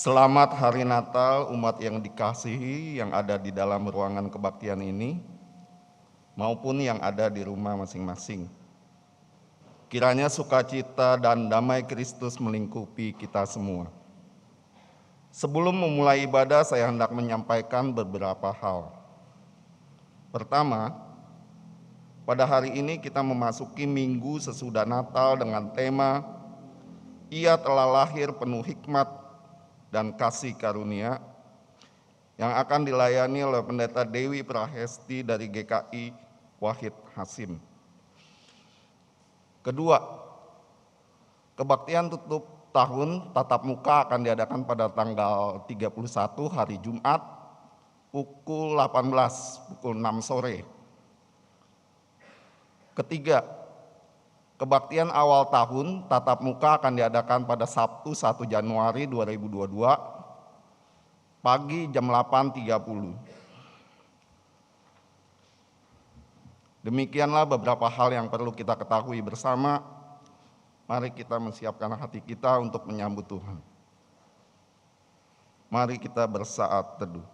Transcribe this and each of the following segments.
Selamat Hari Natal umat yang dikasihi yang ada di dalam ruangan kebaktian ini maupun yang ada di rumah masing-masing. Kiranya sukacita dan damai Kristus melingkupi kita semua. Sebelum memulai ibadah, saya hendak menyampaikan beberapa hal. Pertama, pada hari ini kita memasuki minggu sesudah Natal dengan tema Ia telah lahir penuh hikmat dan kasih karunia yang akan dilayani oleh Pendeta Dewi Prahesti dari GKI Wahid Hasim. Kedua, kebaktian tutup tahun tatap muka akan diadakan pada tanggal 31 hari Jumat pukul 18, pukul 6 sore. Ketiga, kebaktian awal tahun tatap muka akan diadakan pada Sabtu 1 Januari 2022 pagi jam 8.30. Demikianlah beberapa hal yang perlu kita ketahui bersama. Mari kita menyiapkan hati kita untuk menyambut Tuhan. Mari kita bersaat teduh.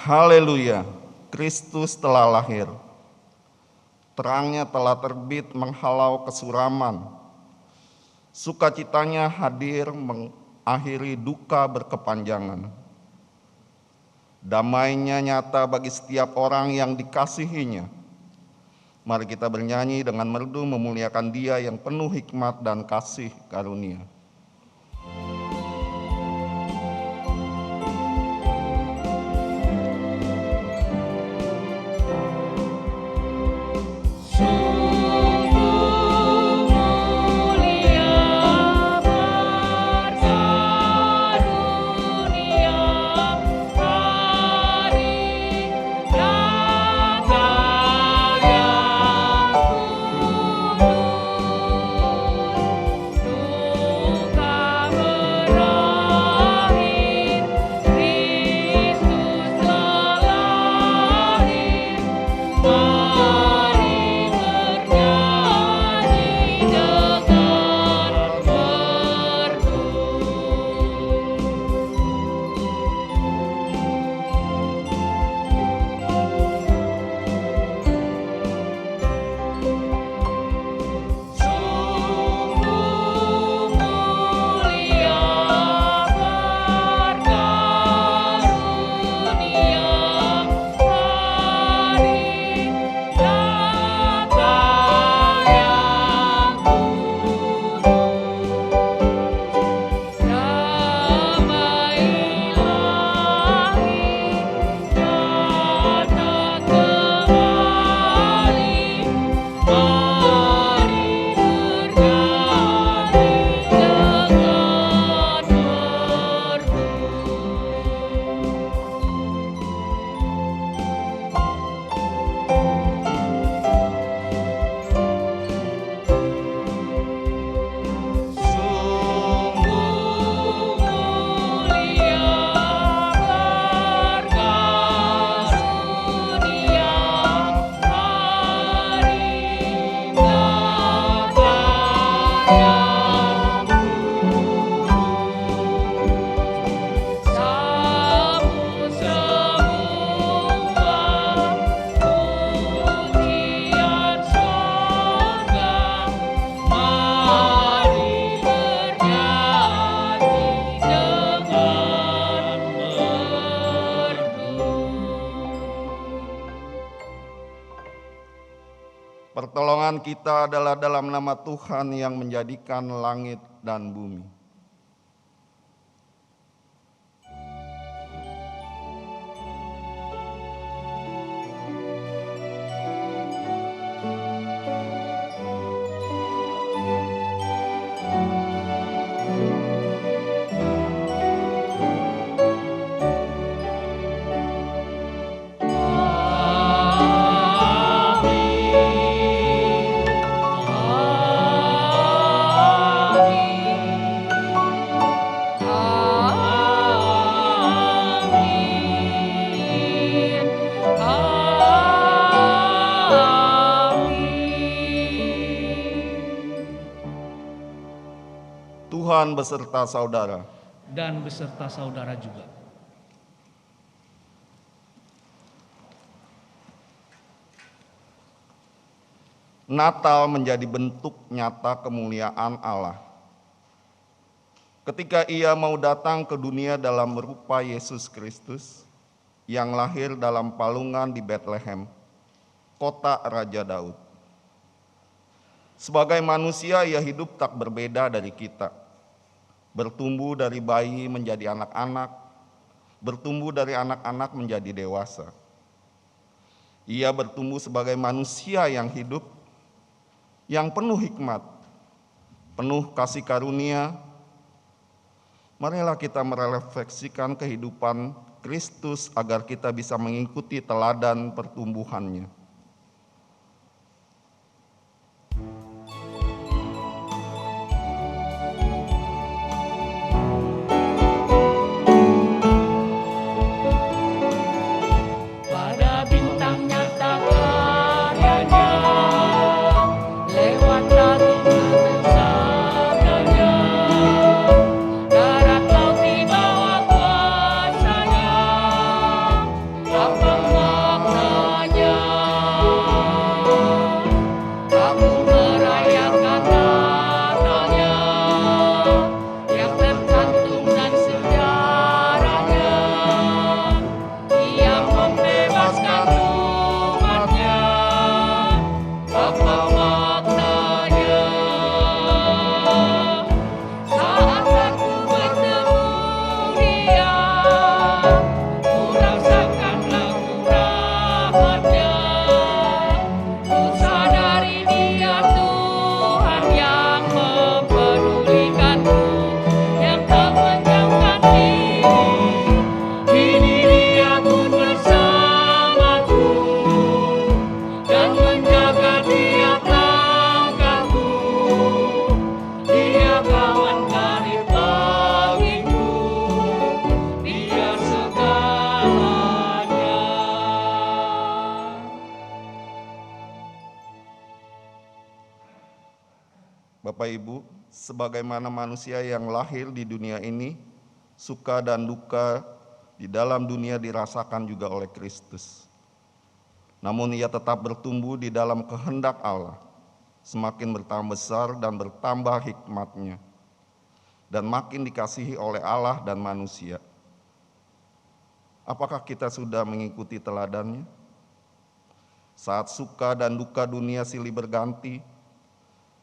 Haleluya, Kristus telah lahir. Terangnya telah terbit menghalau kesuraman. Sukacitanya hadir mengakhiri duka berkepanjangan. Damainya nyata bagi setiap orang yang dikasihinya. Mari kita bernyanyi dengan merdu memuliakan Dia yang penuh hikmat dan kasih karunia. Pertolongan kita adalah dalam nama Tuhan yang menjadikan langit dan bumi. dan beserta saudara. Dan beserta saudara juga. Natal menjadi bentuk nyata kemuliaan Allah. Ketika Ia mau datang ke dunia dalam rupa Yesus Kristus yang lahir dalam palungan di Bethlehem, kota Raja Daud. Sebagai manusia, Ia hidup tak berbeda dari kita. Bertumbuh dari bayi menjadi anak-anak, bertumbuh dari anak-anak menjadi dewasa. Ia bertumbuh sebagai manusia yang hidup, yang penuh hikmat, penuh kasih karunia. Marilah kita merefleksikan kehidupan Kristus agar kita bisa mengikuti teladan pertumbuhannya. Bapak Ibu, sebagaimana manusia yang lahir di dunia ini, suka dan duka di dalam dunia dirasakan juga oleh Kristus. Namun ia tetap bertumbuh di dalam kehendak Allah, semakin bertambah besar dan bertambah hikmatnya, dan makin dikasihi oleh Allah dan manusia. Apakah kita sudah mengikuti teladannya? Saat suka dan duka dunia silih berganti,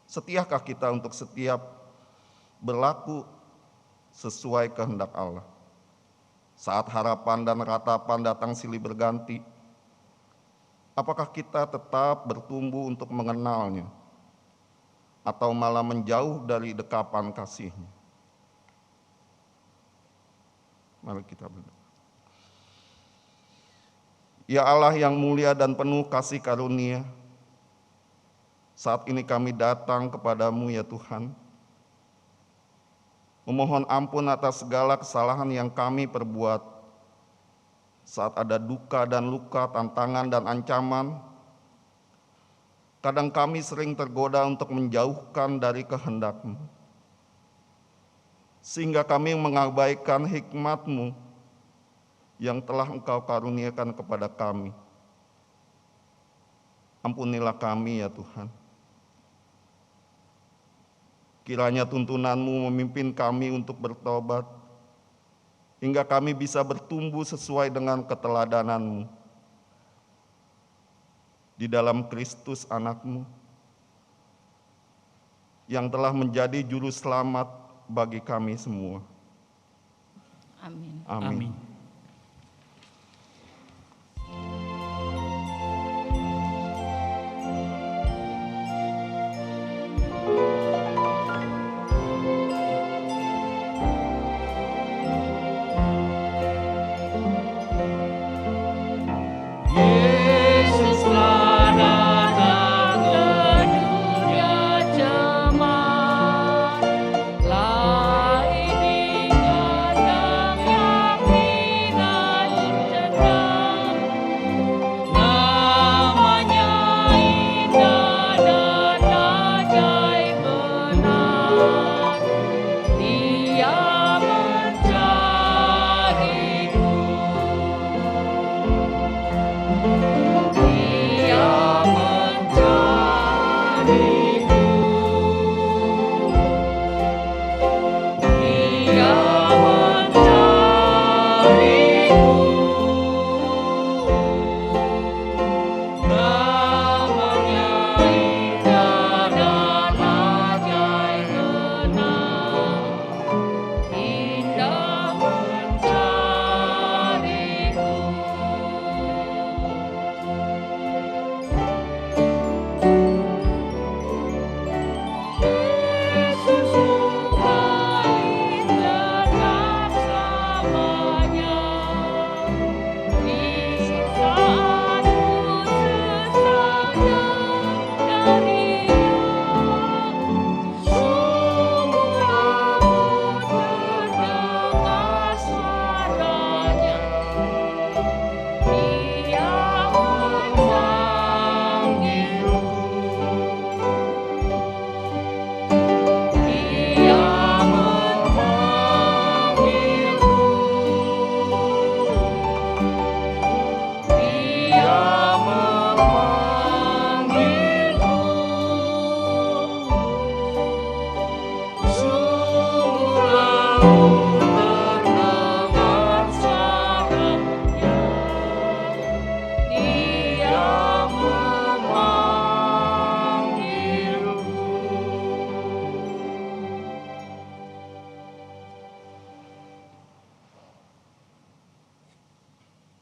setiakah kita untuk setiap berlaku sesuai kehendak Allah? Saat harapan dan ratapan datang silih berganti, apakah kita tetap bertumbuh untuk mengenalnya, atau malah menjauh dari dekapan kasih-Nya? Mari kita berdoa. Ya Allah yang mulia dan penuh kasih karunia, saat ini kami datang kepadamu ya Tuhan, memohon ampun atas segala kesalahan yang kami perbuat. Saat ada duka dan luka, tantangan dan ancaman, kadang kami sering tergoda untuk menjauhkan dari kehendak-Mu, sehingga kami mengabaikan hikmat-Mu yang telah Engkau karuniakan kepada kami. Ampunilah kami ya Tuhan. Kiranya tuntunan-Mu memimpin kami untuk bertobat, hingga kami bisa bertumbuh sesuai dengan keteladanan-Mu di dalam Kristus anak-Mu, yang telah menjadi juru selamat bagi kami semua. Amin. Amin. Lahir di kandang yang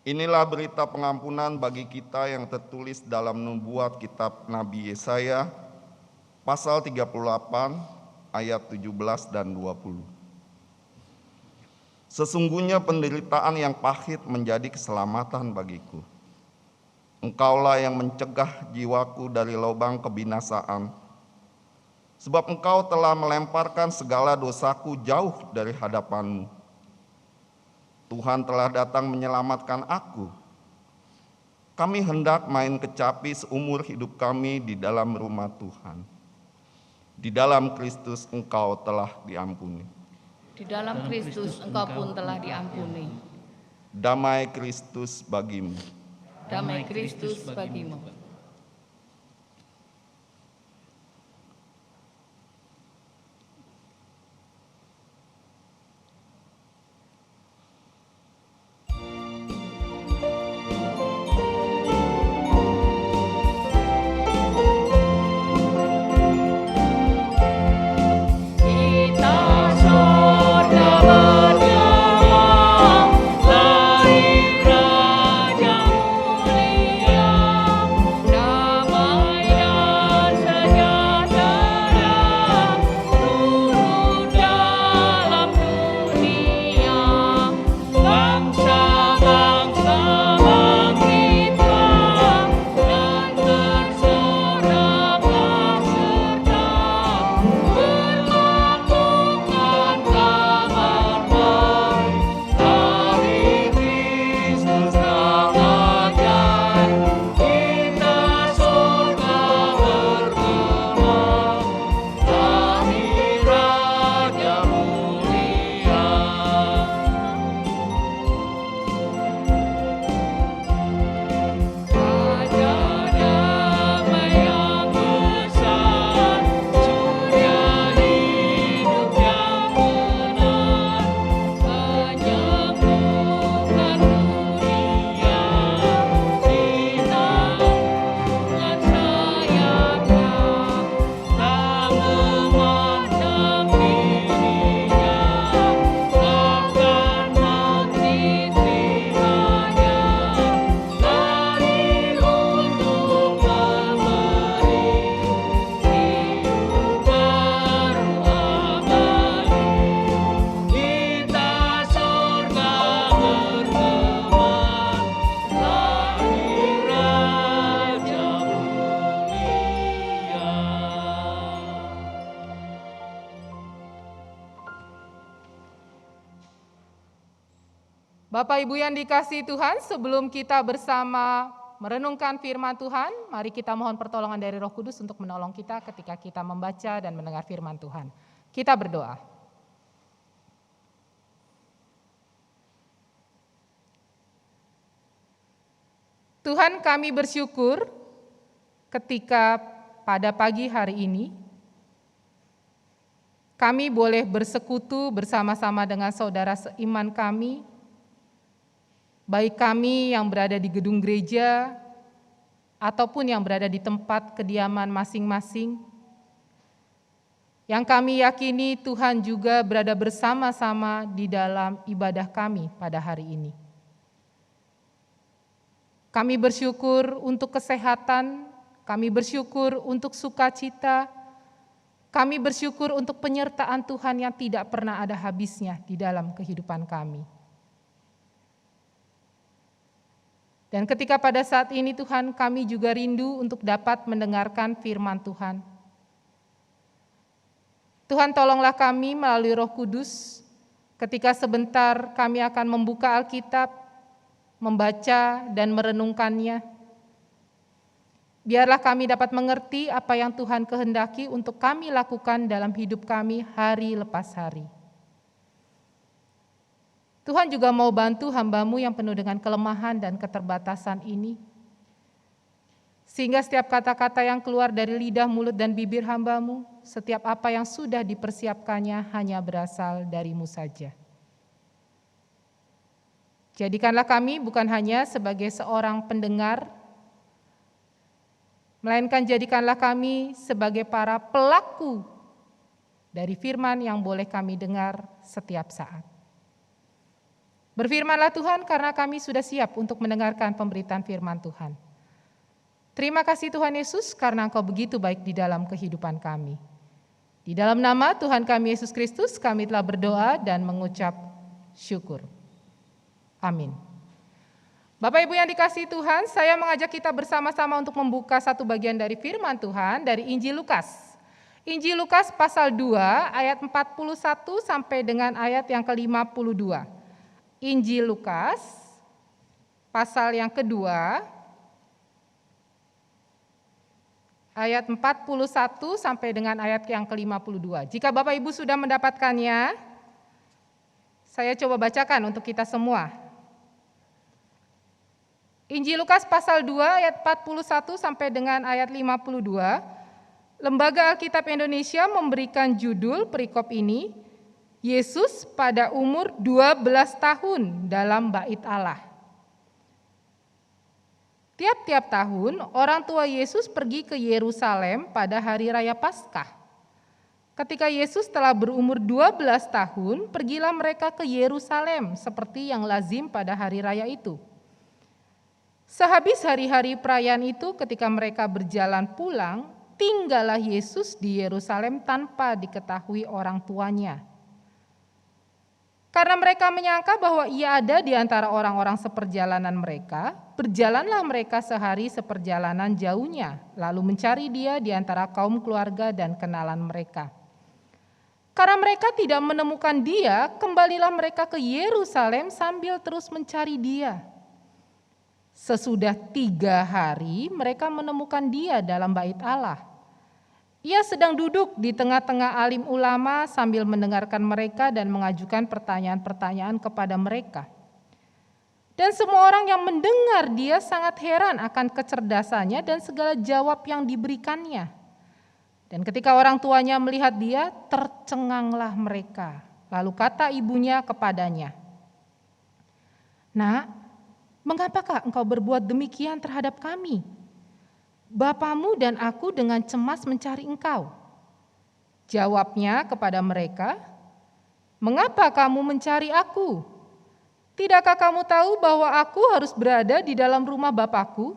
Inilah berita pengampunan bagi kita yang tertulis dalam nubuat kitab Nabi Yesaya, pasal 38, ayat 17 dan 20. Sesungguhnya penderitaan yang pahit menjadi keselamatan bagiku. Engkaulah yang mencegah jiwaku dari lubang kebinasaan, sebab engkau telah melemparkan segala dosaku jauh dari hadapanmu. Tuhan telah datang menyelamatkan aku. Kami hendak main kecapi seumur hidup kami di dalam rumah Tuhan. Di dalam Kristus engkau telah diampuni. Di dalam Kristus engkau pun telah diampuni. Damai Kristus bagimu. Damai Kristus bagimu. Bapak Ibu yang dikasihi Tuhan, sebelum kita bersama merenungkan firman Tuhan, mari kita mohon pertolongan dari Roh Kudus untuk menolong kita ketika kita membaca dan mendengar firman Tuhan. Kita berdoa. Tuhan, kami bersyukur ketika pada pagi hari ini kami boleh bersekutu bersama-sama dengan saudara seiman kami, baik kami yang berada di gedung gereja ataupun yang berada di tempat kediaman masing-masing. Yang kami yakini Tuhan juga berada bersama-sama di dalam ibadah kami pada hari ini. Kami bersyukur untuk kesehatan, kami bersyukur untuk sukacita, kami bersyukur untuk penyertaan Tuhan yang tidak pernah ada habisnya di dalam kehidupan kami. Dan ketika pada saat ini Tuhan, kami juga rindu untuk dapat mendengarkan firman Tuhan. Tuhan, tolonglah kami melalui Roh Kudus ketika sebentar kami akan membuka Alkitab, membaca dan merenungkannya. Biarlah kami dapat mengerti apa yang Tuhan kehendaki untuk kami lakukan dalam hidup kami hari lepas hari. Tuhan juga mau bantu hamba-Mu yang penuh dengan kelemahan dan keterbatasan ini. Sehingga setiap kata-kata yang keluar dari lidah, mulut, dan bibir hamba-Mu, setiap apa yang sudah dipersiapkannya hanya berasal dari-Mu saja. Jadikanlah kami bukan hanya sebagai seorang pendengar, melainkan jadikanlah kami sebagai para pelaku dari firman yang boleh kami dengar setiap saat. Berfirmanlah Tuhan, karena kami sudah siap untuk mendengarkan pemberitaan firman Tuhan. Terima kasih Tuhan Yesus, karena Engkau begitu baik di dalam kehidupan kami. Di dalam nama Tuhan kami Yesus Kristus, kami telah berdoa dan mengucap syukur. Amin. Bapak Ibu yang dikasihi Tuhan, saya mengajak kita bersama-sama untuk membuka satu bagian dari firman Tuhan dari Injil Lukas. Injil Lukas pasal 2 ayat 41 sampai dengan ayat yang ke-52. Injil Lukas pasal yang kedua ayat 41 sampai dengan ayat yang ke-52. Jika Bapak Ibu sudah mendapatkannya, saya coba bacakan untuk kita semua. Injil Lukas pasal 2 ayat 41 sampai dengan ayat 52. Lembaga Alkitab Indonesia memberikan judul perikop ini, Yesus pada umur 12 tahun dalam Bait Allah. Tiap-tiap tahun orang tua Yesus pergi ke Yerusalem pada hari raya Paskah. Ketika Yesus telah berumur 12 tahun, pergilah mereka ke Yerusalem seperti yang lazim pada hari raya itu. Sehabis hari-hari perayaan itu, ketika mereka berjalan pulang, tinggallah Yesus di Yerusalem tanpa diketahui orang tuanya. Karena mereka menyangka bahwa ia ada di antara orang-orang seperjalanan mereka, berjalanlah mereka sehari seperjalanan jauhnya, lalu mencari dia di antara kaum keluarga dan kenalan mereka. Karena mereka tidak menemukan dia, kembalilah mereka ke Yerusalem sambil terus mencari dia. Sesudah 3 hari mereka menemukan dia dalam Bait Allah. Ia sedang duduk di tengah-tengah alim ulama sambil mendengarkan mereka dan mengajukan pertanyaan-pertanyaan kepada mereka. Dan semua orang yang mendengar dia sangat heran akan kecerdasannya dan segala jawab yang diberikannya. Dan ketika orang tuanya melihat dia, tercenganglah mereka. Lalu kata ibunya kepadanya, "Nak, mengapakah engkau berbuat demikian terhadap kami? Bapamu dan aku dengan cemas mencari engkau." Jawabnya kepada mereka, "Mengapa kamu mencari aku? Tidakkah kamu tahu bahwa aku harus berada di dalam rumah Bapakku?"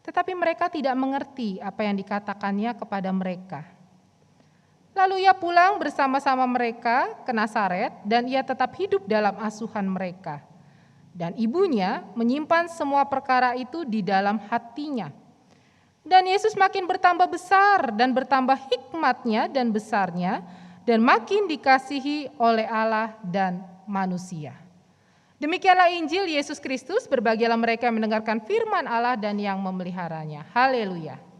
Tetapi mereka tidak mengerti apa yang dikatakannya kepada mereka. Lalu ia pulang bersama-sama mereka ke Nazaret dan ia tetap hidup dalam asuhan mereka. Dan ibunya menyimpan semua perkara itu di dalam hatinya. Dan Yesus makin bertambah besar dan bertambah hikmatnya dan besarnya dan makin dikasihi oleh Allah dan manusia. Demikianlah Injil Yesus Kristus, berbahagialah mereka yang mendengarkan firman Allah dan yang memeliharanya. Haleluya.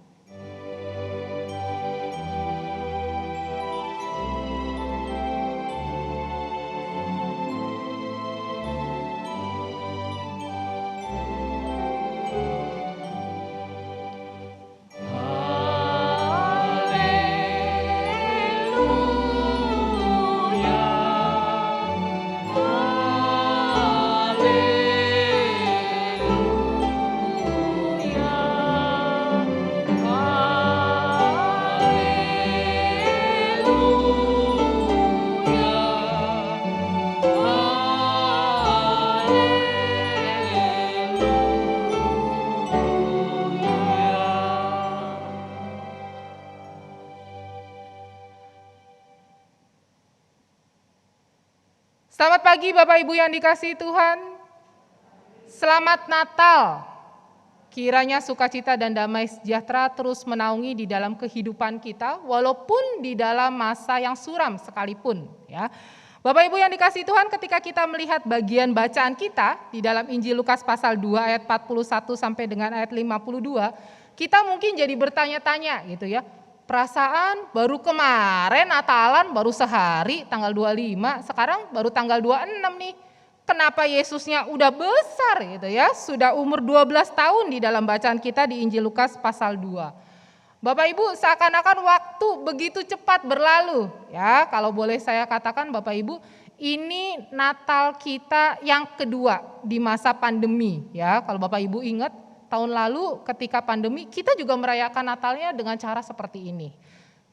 Selamat pagi Bapak Ibu yang dikasihi Tuhan. Selamat Natal. Kiranya sukacita dan damai sejahtera terus menaungi di dalam kehidupan kita walaupun di dalam masa yang suram sekalipun, ya. Bapak Ibu yang dikasihi Tuhan, ketika kita melihat bagian bacaan kita di dalam Injil Lukas pasal 2 ayat 41 sampai dengan ayat 52, kita mungkin jadi bertanya-tanya gitu ya. Perasaan baru kemarin Natalan baru sehari tanggal 25, sekarang baru tanggal 26 nih. kenapa Yesusnya udah besar gitu ya, sudah umur 12 tahun di dalam bacaan kita di Injil Lukas pasal 2. Bapak Ibu, seakan-akan waktu begitu cepat berlalu ya. Kalau boleh saya katakan Bapak Ibu, ini Natal kita yang kedua di masa pandemi ya. Kalau Bapak Ibu ingat tahun lalu ketika pandemi kita juga merayakan Natalnya dengan cara seperti ini.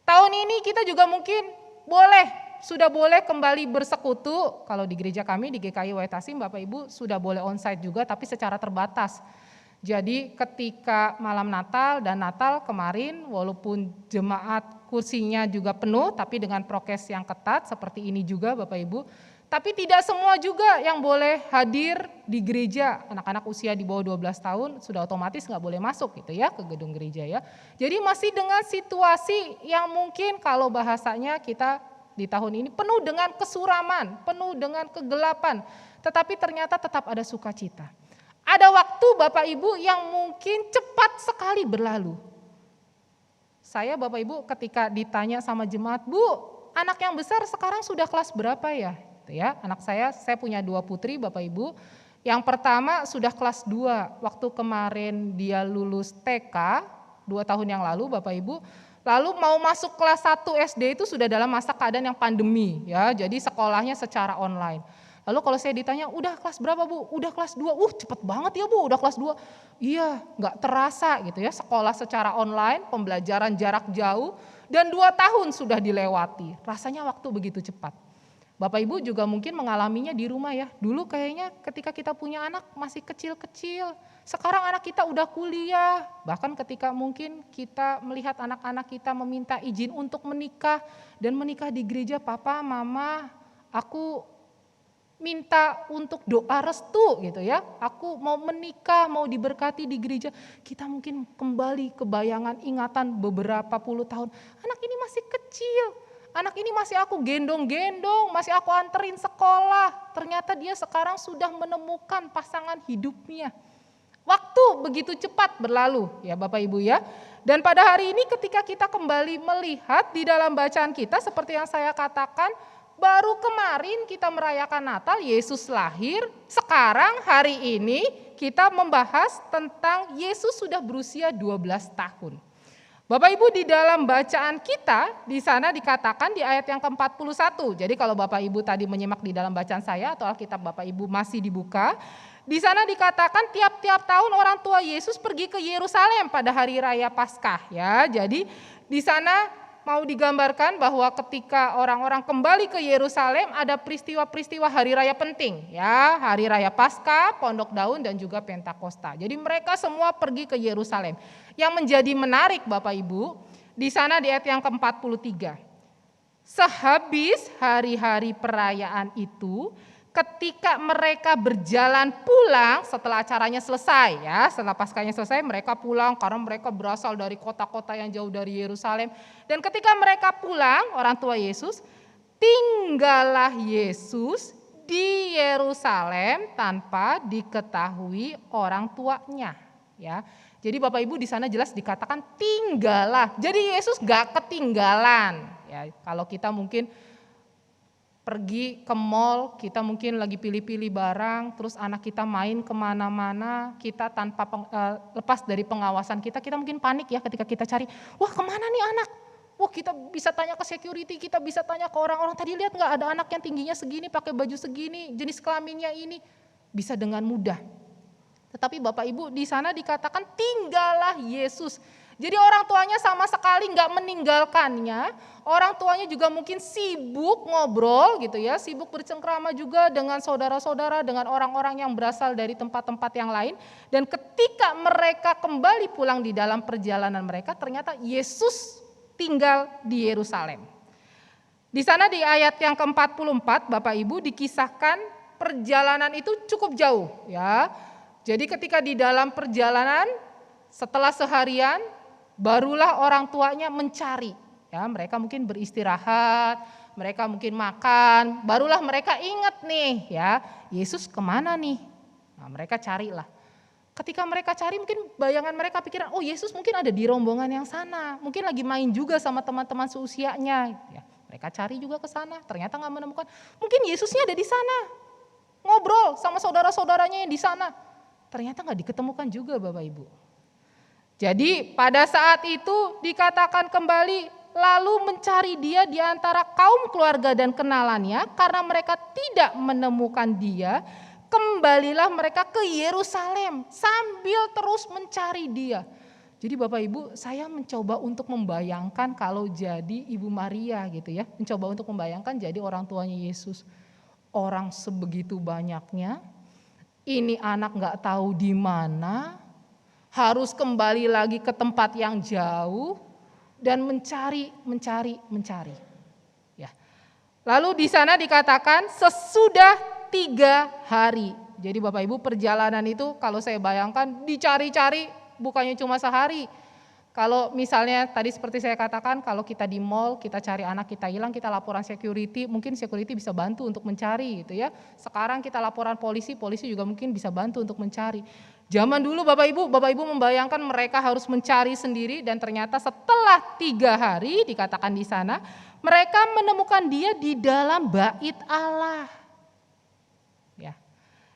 Tahun ini kita juga mungkin sudah boleh kembali bersekutu. Kalau di gereja kami di GKI Waitasim Bapak Ibu sudah boleh onsite juga tapi secara terbatas. Jadi ketika malam Natal dan Natal kemarin walaupun jemaat kursinya juga penuh tapi dengan prokes yang ketat seperti ini juga Bapak Ibu. Tapi tidak semua juga yang boleh hadir di gereja. Anak-anak usia di bawah 12 tahun sudah otomatis nggak boleh masuk gitu ya ke gedung gereja ya. Jadi masih dengan situasi yang mungkin kalau bahasanya kita di tahun ini penuh dengan kesuraman, penuh dengan kegelapan. Tetapi ternyata tetap ada sukacita. Ada waktu Bapak Ibu yang mungkin cepat sekali berlalu. Saya Bapak Ibu ketika ditanya sama jemaat, Bu, anak yang besar sekarang sudah kelas berapa ya? Ya, anak saya punya 2 putri Bapak Ibu. Yang pertama sudah kelas 2, waktu kemarin dia lulus TK 2 tahun yang lalu Bapak Ibu. Lalu mau masuk kelas 1 SD itu sudah dalam masa keadaan yang pandemi ya. Jadi sekolahnya secara online. Lalu kalau saya ditanya, udah kelas berapa Bu? Udah kelas 2, cepet banget ya Bu, udah kelas 2. Iya, gak terasa gitu ya, sekolah secara online, pembelajaran jarak jauh, dan 2 tahun sudah dilewati. Rasanya waktu begitu cepat. Bapak Ibu juga mungkin mengalaminya di rumah ya. Dulu kayaknya ketika kita punya anak masih kecil-kecil. Sekarang anak kita udah kuliah. Bahkan ketika mungkin kita melihat anak-anak kita meminta izin untuk menikah. Dan menikah di gereja, Papa, Mama, aku minta untuk doa restu gitu ya. Aku mau menikah, mau diberkati di gereja. Kita mungkin kembali ke bayangan ingatan beberapa puluh tahun. Anak ini masih kecil. Anak ini masih aku gendong-gendong, masih aku anterin sekolah. Ternyata dia sekarang sudah menemukan pasangan hidupnya. Waktu begitu cepat berlalu ya Bapak Ibu ya. Dan pada hari ini ketika kita kembali melihat di dalam bacaan kita seperti yang saya katakan, baru kemarin kita merayakan Natal, Yesus lahir. Sekarang hari ini kita membahas tentang Yesus sudah berusia 12 tahun. Bapak Ibu di dalam bacaan kita di sana dikatakan di ayat yang ke-41. Jadi kalau Bapak Ibu tadi menyimak di dalam bacaan saya atau Alkitab Bapak Ibu masih dibuka, di sana dikatakan tiap-tiap tahun orang tua Yesus pergi ke Yerusalem pada hari raya Paskah ya. Jadi di sana mau digambarkan bahwa ketika orang-orang kembali ke Yerusalem ada peristiwa-peristiwa hari raya penting ya, hari raya Paskah, Pondok Daun dan juga Pentakosta. Jadi mereka semua pergi ke Yerusalem. Yang menjadi menarik Bapak Ibu, di sana di ayat yang ke-43. Sehabis hari-hari perayaan itu, ketika mereka berjalan pulang setelah acaranya selesai ya, setelah Paskahnya selesai mereka pulang karena mereka berasal dari kota-kota yang jauh dari Yerusalem. Dan ketika mereka pulang, orang tua Yesus, tinggallah Yesus di Yerusalem tanpa diketahui orang tuanya ya. Jadi Bapak Ibu di sana jelas dikatakan tinggallah. Jadi Yesus gak ketinggalan ya. Kalau kita mungkin pergi ke mall, kita mungkin lagi pilih-pilih barang, terus anak kita main kemana-mana, kita tanpa lepas dari pengawasan kita mungkin panik ya ketika kita cari, wah kemana nih anak? Wah kita bisa tanya ke security, kita bisa tanya ke orang-orang, tadi lihat gak ada anak yang tingginya segini, pakai baju segini, jenis kelaminnya ini, bisa dengan mudah. Tetapi Bapak Ibu di sana dikatakan tinggallah Yesus. Jadi orang tuanya sama sekali nggak meninggalkannya. Orang tuanya juga mungkin sibuk ngobrol gitu ya, sibuk bercengkrama juga dengan saudara-saudara, dengan orang-orang yang berasal dari tempat-tempat yang lain. Dan ketika mereka kembali pulang di dalam perjalanan mereka, ternyata Yesus tinggal di Yerusalem. Di sana di ayat yang ke-44 Bapak Ibu dikisahkan perjalanan itu cukup jauh ya. Jadi ketika di dalam perjalanan setelah seharian barulah orang tuanya mencari ya, mereka mungkin beristirahat, mereka mungkin makan, barulah mereka ingat nih ya, Yesus kemana nih? Nah, mereka carilah. Ketika mereka cari mungkin bayangan mereka pikiran, oh Yesus mungkin ada di rombongan yang sana, mungkin lagi main juga sama teman-teman seusianya ya. Mereka cari juga ke sana, ternyata nggak menemukan. Mungkin Yesusnya ada di sana. ngobrol sama saudara-saudaranya yang di sana. Ternyata nggak diketemukan juga Bapak Ibu. Jadi pada saat itu dikatakan kembali, lalu mencari dia di antara kaum keluarga dan kenalannya, karena mereka tidak menemukan dia, kembalilah mereka ke Yerusalem sambil terus mencari dia. Jadi Bapak Ibu, saya mencoba untuk membayangkan kalau jadi Ibu Maria gitu ya, mencoba untuk membayangkan jadi orang tuanya Yesus. Orang sebegitu banyaknya, ini anak gak tahu di mana, harus kembali lagi ke tempat yang jauh dan mencari. Ya. Lalu di sana dikatakan sesudah 3 hari. Jadi Bapak Ibu, perjalanan itu kalau saya bayangkan dicari-cari bukannya cuma sehari. Kalau misalnya tadi seperti saya katakan, kalau kita di mall, kita cari anak kita hilang, kita laporan security, mungkin security bisa bantu untuk mencari gitu ya. Sekarang kita laporan polisi, polisi juga mungkin bisa bantu untuk mencari. Zaman dulu Bapak Ibu membayangkan mereka harus mencari sendiri, dan ternyata setelah 3 hari dikatakan di sana, mereka menemukan dia di dalam bait Allah. Ya.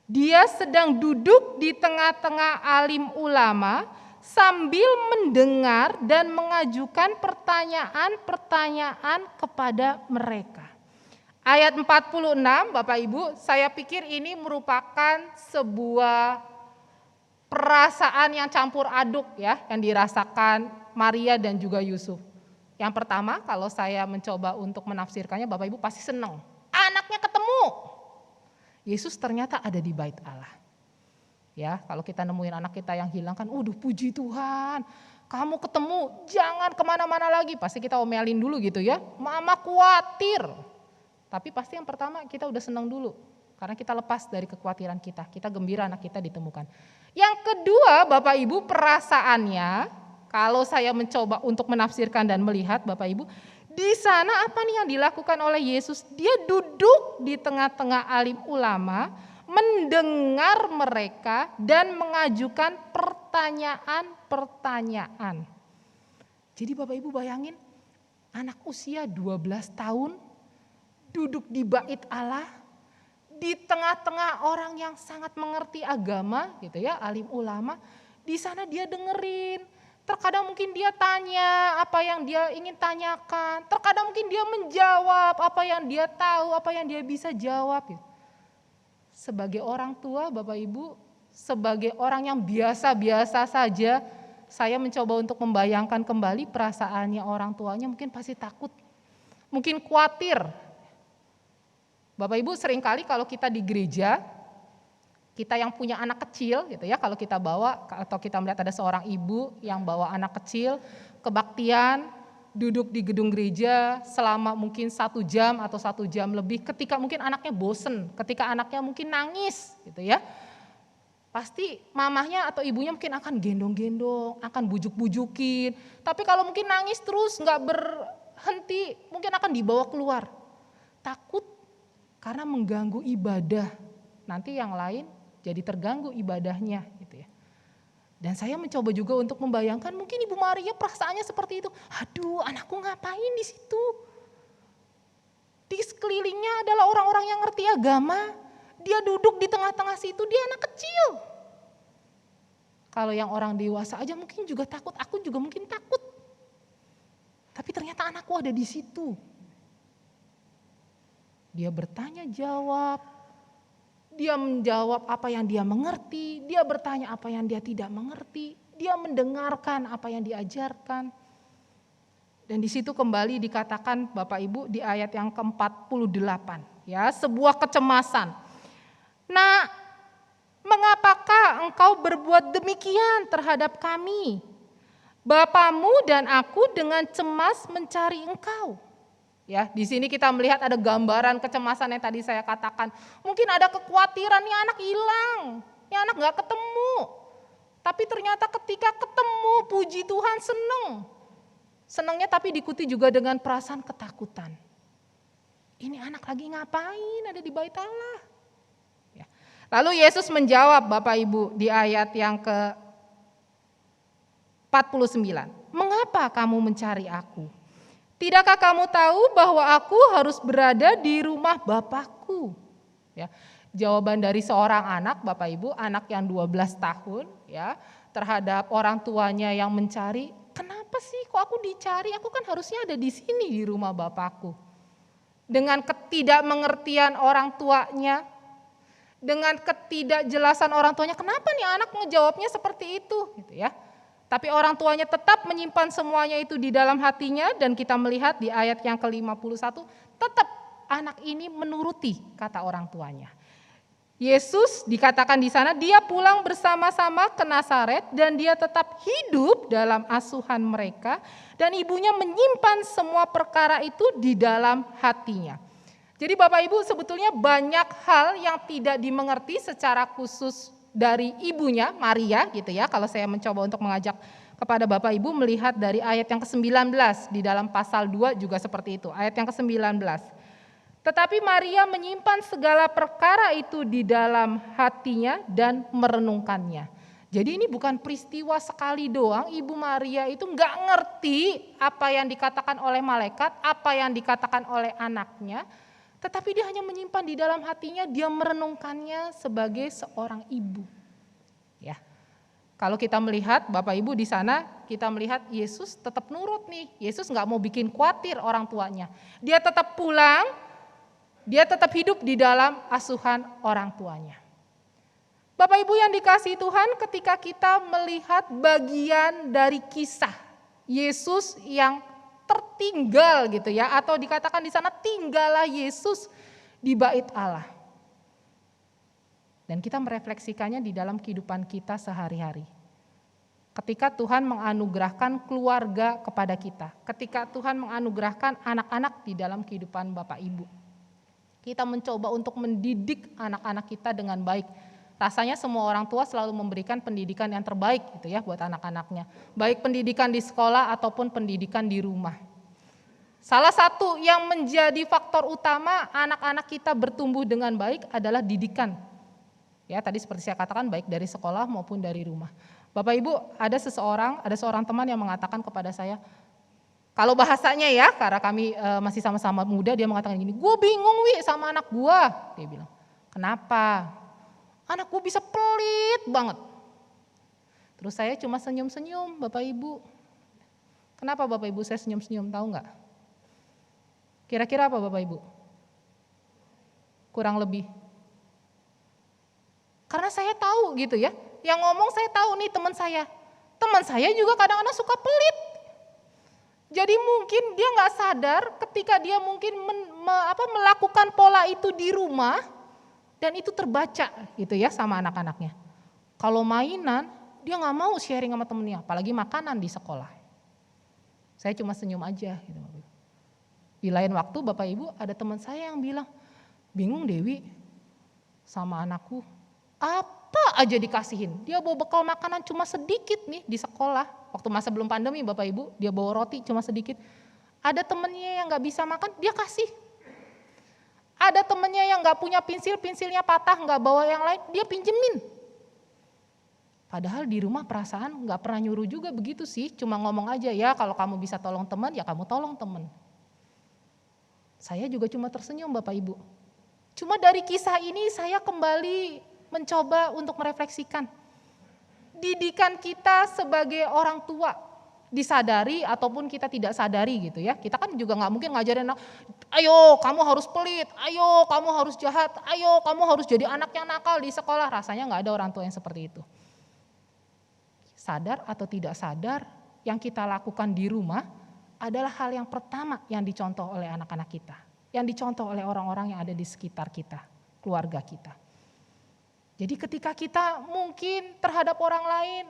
Dia sedang duduk di tengah-tengah alim ulama, sambil mendengar dan mengajukan pertanyaan-pertanyaan kepada mereka. Ayat 46 Bapak Ibu, saya pikir ini merupakan sebuah perasaan yang campur aduk ya, yang dirasakan Maria dan juga Yusuf. Yang pertama, kalau saya mencoba untuk menafsirkannya, Bapak Ibu pasti senang. Anaknya ketemu. Yesus ternyata ada di bait Allah. Ya, kalau kita nemuin anak kita yang hilang kan, puji Tuhan, kamu ketemu, jangan kemana-mana lagi. Pasti kita omelin dulu gitu ya, mama khawatir. Tapi pasti yang pertama kita udah senang dulu, karena kita lepas dari kekhawatiran kita gembira anak kita ditemukan. Yang kedua Bapak Ibu, perasaannya, kalau saya mencoba untuk menafsirkan dan melihat Bapak Ibu, di sana apa nih yang dilakukan oleh Yesus? Dia duduk di tengah-tengah alim ulama, mendengar mereka dan mengajukan pertanyaan-pertanyaan. Jadi Bapak Ibu bayangin, anak usia 12 tahun duduk di bait Allah di tengah-tengah orang yang sangat mengerti agama gitu ya, alim ulama. Di sana dia dengerin. Terkadang mungkin dia tanya apa yang dia ingin tanyakan, terkadang mungkin dia menjawab apa yang dia tahu, apa yang dia bisa jawab gitu. Sebagai orang tua Bapak Ibu, sebagai orang yang biasa-biasa saja, saya mencoba untuk membayangkan kembali perasaannya orang tuanya, mungkin pasti takut, mungkin khawatir. Bapak Ibu, seringkali kalau kita di gereja, kita yang punya anak kecil gitu ya, kalau kita bawa atau kita melihat ada seorang ibu yang bawa anak kecil kebaktian, duduk di gedung gereja selama mungkin 1 jam atau 1 jam lebih, ketika mungkin anaknya bosen, ketika anaknya mungkin nangis gitu ya, pasti mamahnya atau ibunya mungkin akan gendong-gendong, akan bujuk-bujukin. Tapi kalau mungkin nangis terus gak berhenti, mungkin akan dibawa keluar. Takut karena mengganggu ibadah, nanti yang lain jadi terganggu ibadahnya gitu ya. Dan saya mencoba juga untuk membayangkan mungkin Ibu Maria perasaannya seperti itu. Aduh, anakku ngapain di situ? Di sekelilingnya adalah orang-orang yang ngerti agama. Dia duduk di tengah-tengah situ, dia anak kecil. Kalau yang orang dewasa aja mungkin juga takut, aku juga mungkin takut. Tapi ternyata anakku ada di situ. Dia bertanya jawab. Dia menjawab apa yang dia mengerti, dia bertanya apa yang dia tidak mengerti, dia mendengarkan apa yang diajarkan. Dan di situ kembali dikatakan Bapak Ibu di ayat yang ke-48, ya, sebuah kecemasan. Nah, mengapakah engkau berbuat demikian terhadap kami? Bapamu dan aku dengan cemas mencari engkau. Ya, di sini kita melihat ada gambaran kecemasan yang tadi saya katakan. Mungkin ada kekhawatiran, nih anak hilang, nih anak gak ketemu. Tapi ternyata ketika ketemu, puji Tuhan seneng. Senengnya tapi diikuti juga dengan perasaan ketakutan. Ini anak lagi ngapain ada di bait Allah? Ya. Lalu Yesus menjawab Bapak Ibu di ayat yang ke-49. Mengapa kamu mencari aku? Tidakkah kamu tahu bahwa aku harus berada di rumah Bapakku? Ya. Jawaban dari seorang anak, Bapak Ibu, anak yang 12 tahun ya, terhadap orang tuanya yang mencari, kenapa sih kok aku dicari? Aku kan harusnya ada di sini di rumah bapakku. Dengan ketidakmengertian orang tuanya, dengan ketidakjelasan orang tuanya, kenapa nih anak ngejawabnya seperti itu gitu ya. Tapi orang tuanya tetap menyimpan semuanya itu di dalam hatinya, dan kita melihat di ayat yang ke-51, tetap anak ini menuruti kata orang tuanya. Yesus dikatakan di sana dia pulang bersama-sama ke Nazaret dan dia tetap hidup dalam asuhan mereka, dan ibunya menyimpan semua perkara itu di dalam hatinya. Jadi Bapak Ibu, sebetulnya banyak hal yang tidak dimengerti secara khusus dari ibunya Maria gitu ya. Kalau saya mencoba untuk mengajak kepada Bapak Ibu melihat dari ayat yang ke-19 di dalam pasal 2 juga seperti itu. Ayat yang ke-19. Tetapi Maria menyimpan segala perkara itu di dalam hatinya dan merenungkannya. Jadi ini bukan peristiwa sekali doang, Ibu Maria itu nggak ngerti apa yang dikatakan oleh malaikat, apa yang dikatakan oleh anaknya, tetapi dia hanya menyimpan di dalam hatinya, dia merenungkannya sebagai seorang ibu. Ya. Kalau kita melihat Bapak Ibu di sana, kita melihat Yesus tetap nurut nih. Yesus nggak mau bikin khawatir orang tuanya. Dia tetap pulang, dia tetap hidup di dalam asuhan orang tuanya. Bapak Ibu yang dikasihi Tuhan, ketika kita melihat bagian dari kisah Yesus yang tertinggal gitu ya, atau dikatakan di sana tinggallah Yesus di bait Allah. Dan kita merefleksikannya di dalam kehidupan kita sehari-hari. Ketika Tuhan menganugerahkan keluarga kepada kita, ketika Tuhan menganugerahkan anak-anak di dalam kehidupan Bapak Ibu. Kita mencoba untuk mendidik anak-anak kita dengan baik. Rasanya semua orang tua selalu memberikan pendidikan yang terbaik gitu ya buat anak-anaknya. Baik pendidikan di sekolah ataupun pendidikan di rumah. Salah satu yang menjadi faktor utama anak-anak kita bertumbuh dengan baik adalah didikan. Ya, tadi seperti saya katakan baik dari sekolah maupun dari rumah. Bapak Ibu, ada seorang teman yang mengatakan kepada saya, kalau bahasanya ya, karena kami masih sama-sama muda, dia mengatakan gini, gue bingung Wi sama anak gue. Dia bilang, kenapa? Anak gue bisa pelit banget. Terus saya cuma senyum-senyum, Bapak Ibu. Kenapa Bapak Ibu saya senyum-senyum, tahu nggak? Kira-kira apa Bapak Ibu? Kurang lebih. Karena saya tahu gitu ya, yang ngomong saya tahu nih teman saya. Teman saya juga kadang-kadang suka pelit. Jadi mungkin dia nggak sadar ketika dia mungkin melakukan pola itu di rumah dan itu terbaca gitu ya sama anak-anaknya. Kalau mainan dia nggak mau sharing sama temennya, apalagi makanan di sekolah. Saya cuma senyum aja gitu. Di lain waktu Bapak Ibu ada teman saya yang bilang, bingung Dewi sama anakku, apa aja dikasihin. Dia bawa bekal makanan cuma sedikit nih di sekolah. Waktu masa belum pandemi Bapak Ibu, dia bawa roti cuma sedikit. Ada temennya yang gak bisa makan, dia kasih. Ada temennya yang gak punya pensil, pensilnya patah, gak bawa yang lain, dia pinjemin. Padahal di rumah perasaan gak pernah nyuruh juga begitu sih. Cuma ngomong aja ya kalau kamu bisa tolong teman, ya kamu tolong teman. Saya juga cuma tersenyum Bapak Ibu. Cuma dari kisah ini saya kembali mencoba untuk merefleksikan. Didikan kita sebagai orang tua disadari ataupun kita tidak sadari gitu ya. Kita kan juga nggak mungkin ngajarin anak, ayo kamu harus pelit, ayo kamu harus jahat, ayo kamu harus jadi anak yang nakal di sekolah. Rasanya nggak ada orang tua yang seperti itu. Sadar atau tidak sadar, yang kita lakukan di rumah adalah hal yang pertama yang dicontoh oleh anak-anak kita. Yang dicontoh oleh orang-orang yang ada di sekitar kita, keluarga kita. Jadi ketika kita mungkin terhadap orang lain,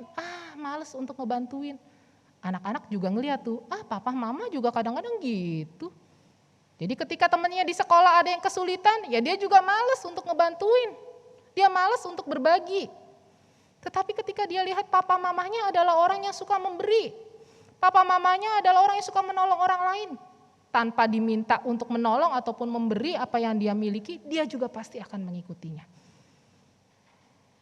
males untuk ngebantuin. Anak-anak juga ngeliat tuh, papa mama juga kadang-kadang gitu. Jadi ketika temennya di sekolah ada yang kesulitan, ya dia juga males untuk ngebantuin. Dia males untuk berbagi. Tetapi ketika dia lihat papa mamanya adalah orang yang suka memberi. Papa mamanya adalah orang yang suka menolong orang lain. Tanpa diminta untuk menolong ataupun memberi apa yang dia miliki, dia juga pasti akan mengikutinya.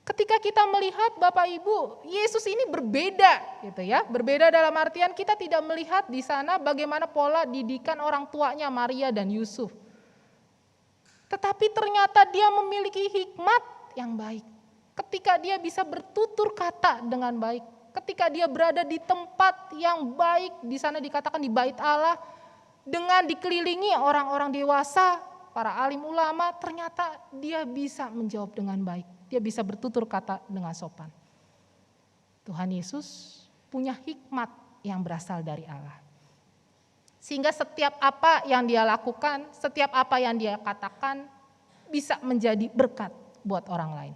Ketika kita melihat Bapak Ibu, Yesus ini berbeda gitu ya. Berbeda dalam artian kita tidak melihat di sana bagaimana pola didikan orang tuanya Maria dan Yusuf. Tetapi ternyata dia memiliki hikmat yang baik. Ketika dia bisa bertutur kata dengan baik, ketika dia berada di tempat yang baik, di sana dikatakan di bait Allah, dengan dikelilingi orang-orang dewasa, para alim ulama, ternyata dia bisa menjawab dengan baik. Dia bisa bertutur kata dengan sopan. Tuhan Yesus punya hikmat yang berasal dari Allah. Sehingga setiap apa yang dia lakukan, setiap apa yang dia katakan bisa menjadi berkat buat orang lain.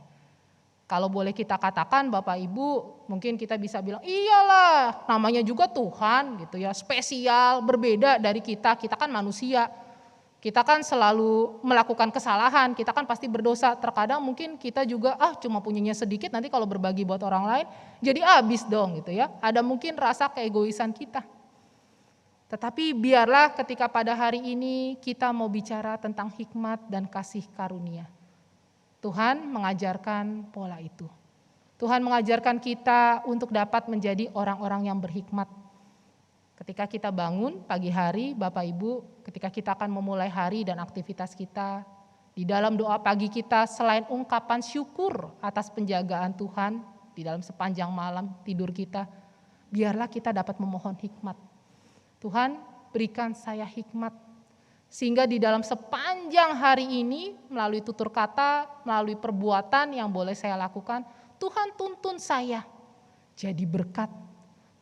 Kalau boleh kita katakan Bapak Ibu, mungkin kita bisa bilang, iyalah namanya juga Tuhan gitu ya, spesial, berbeda dari kita kan manusia. Kita kan selalu melakukan kesalahan, kita kan pasti berdosa. Terkadang mungkin kita juga cuma punyanya sedikit, nanti kalau berbagi buat orang lain jadi habis dong gitu ya. Ada mungkin rasa keegoisan kita. Tetapi biarlah ketika pada hari ini kita mau bicara tentang hikmat dan kasih karunia. Tuhan mengajarkan pola itu. Tuhan mengajarkan kita untuk dapat menjadi orang-orang yang berhikmat. Ketika kita bangun pagi hari, Bapak Ibu, ketika kita akan memulai hari dan aktivitas kita, di dalam doa pagi kita selain ungkapan syukur atas penjagaan Tuhan di dalam sepanjang malam tidur kita, biarlah kita dapat memohon hikmat. Tuhan, berikan saya hikmat, sehingga di dalam sepanjang hari ini, melalui tutur kata, melalui perbuatan yang boleh saya lakukan, Tuhan tuntun saya jadi berkat.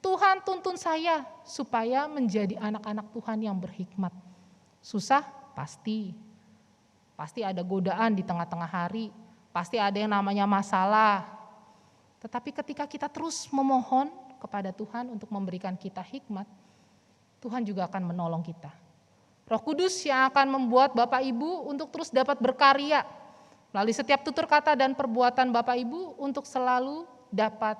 Tuhan tuntun saya supaya menjadi anak-anak Tuhan yang berhikmat. Susah? Pasti. Pasti ada godaan di tengah-tengah hari, pasti ada yang namanya masalah. Tetapi ketika kita terus memohon kepada Tuhan untuk memberikan kita hikmat, Tuhan juga akan menolong kita. Roh Kudus yang akan membuat Bapak Ibu untuk terus dapat berkarya melalui setiap tutur kata dan perbuatan Bapak Ibu untuk selalu dapat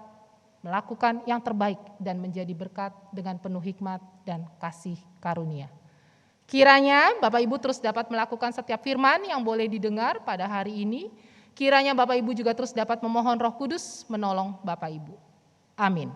melakukan yang terbaik dan menjadi berkat dengan penuh hikmat dan kasih karunia. Kiranya Bapak Ibu terus dapat melakukan setiap firman yang boleh didengar pada hari ini. Kiranya Bapak Ibu juga terus dapat memohon Roh Kudus menolong Bapak Ibu. Amin.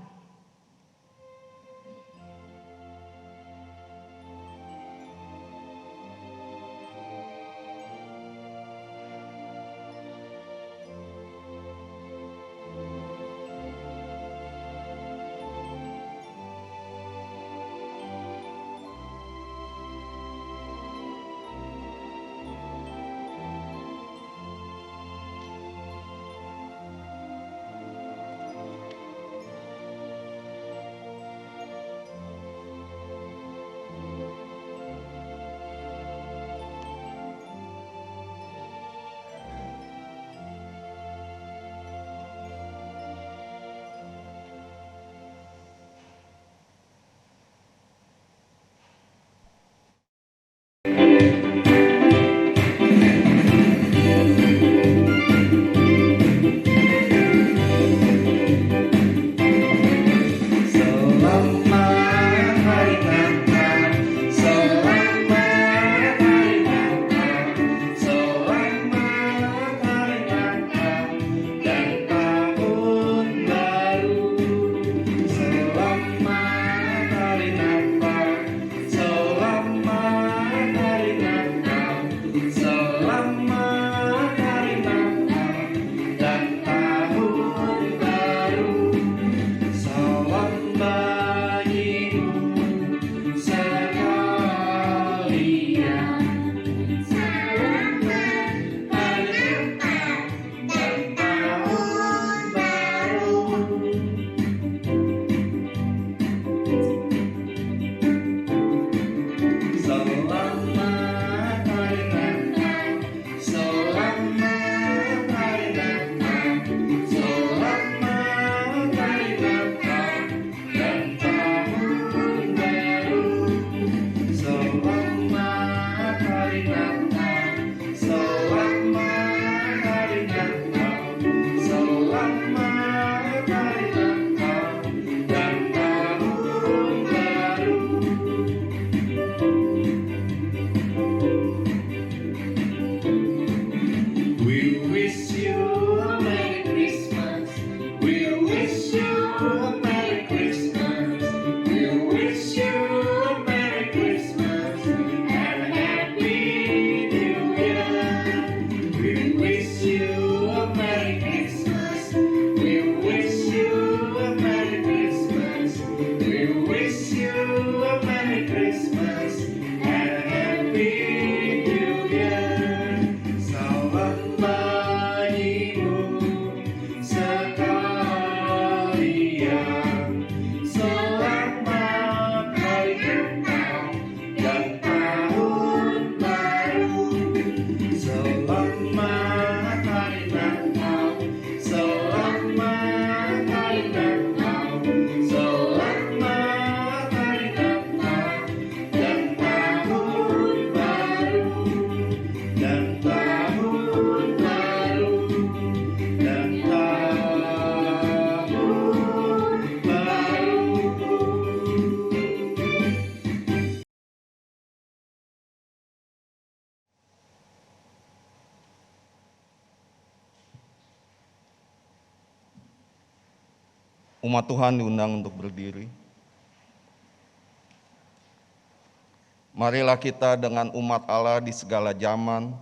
Umat Tuhan diundang untuk berdiri. Marilah kita dengan umat Allah di segala zaman,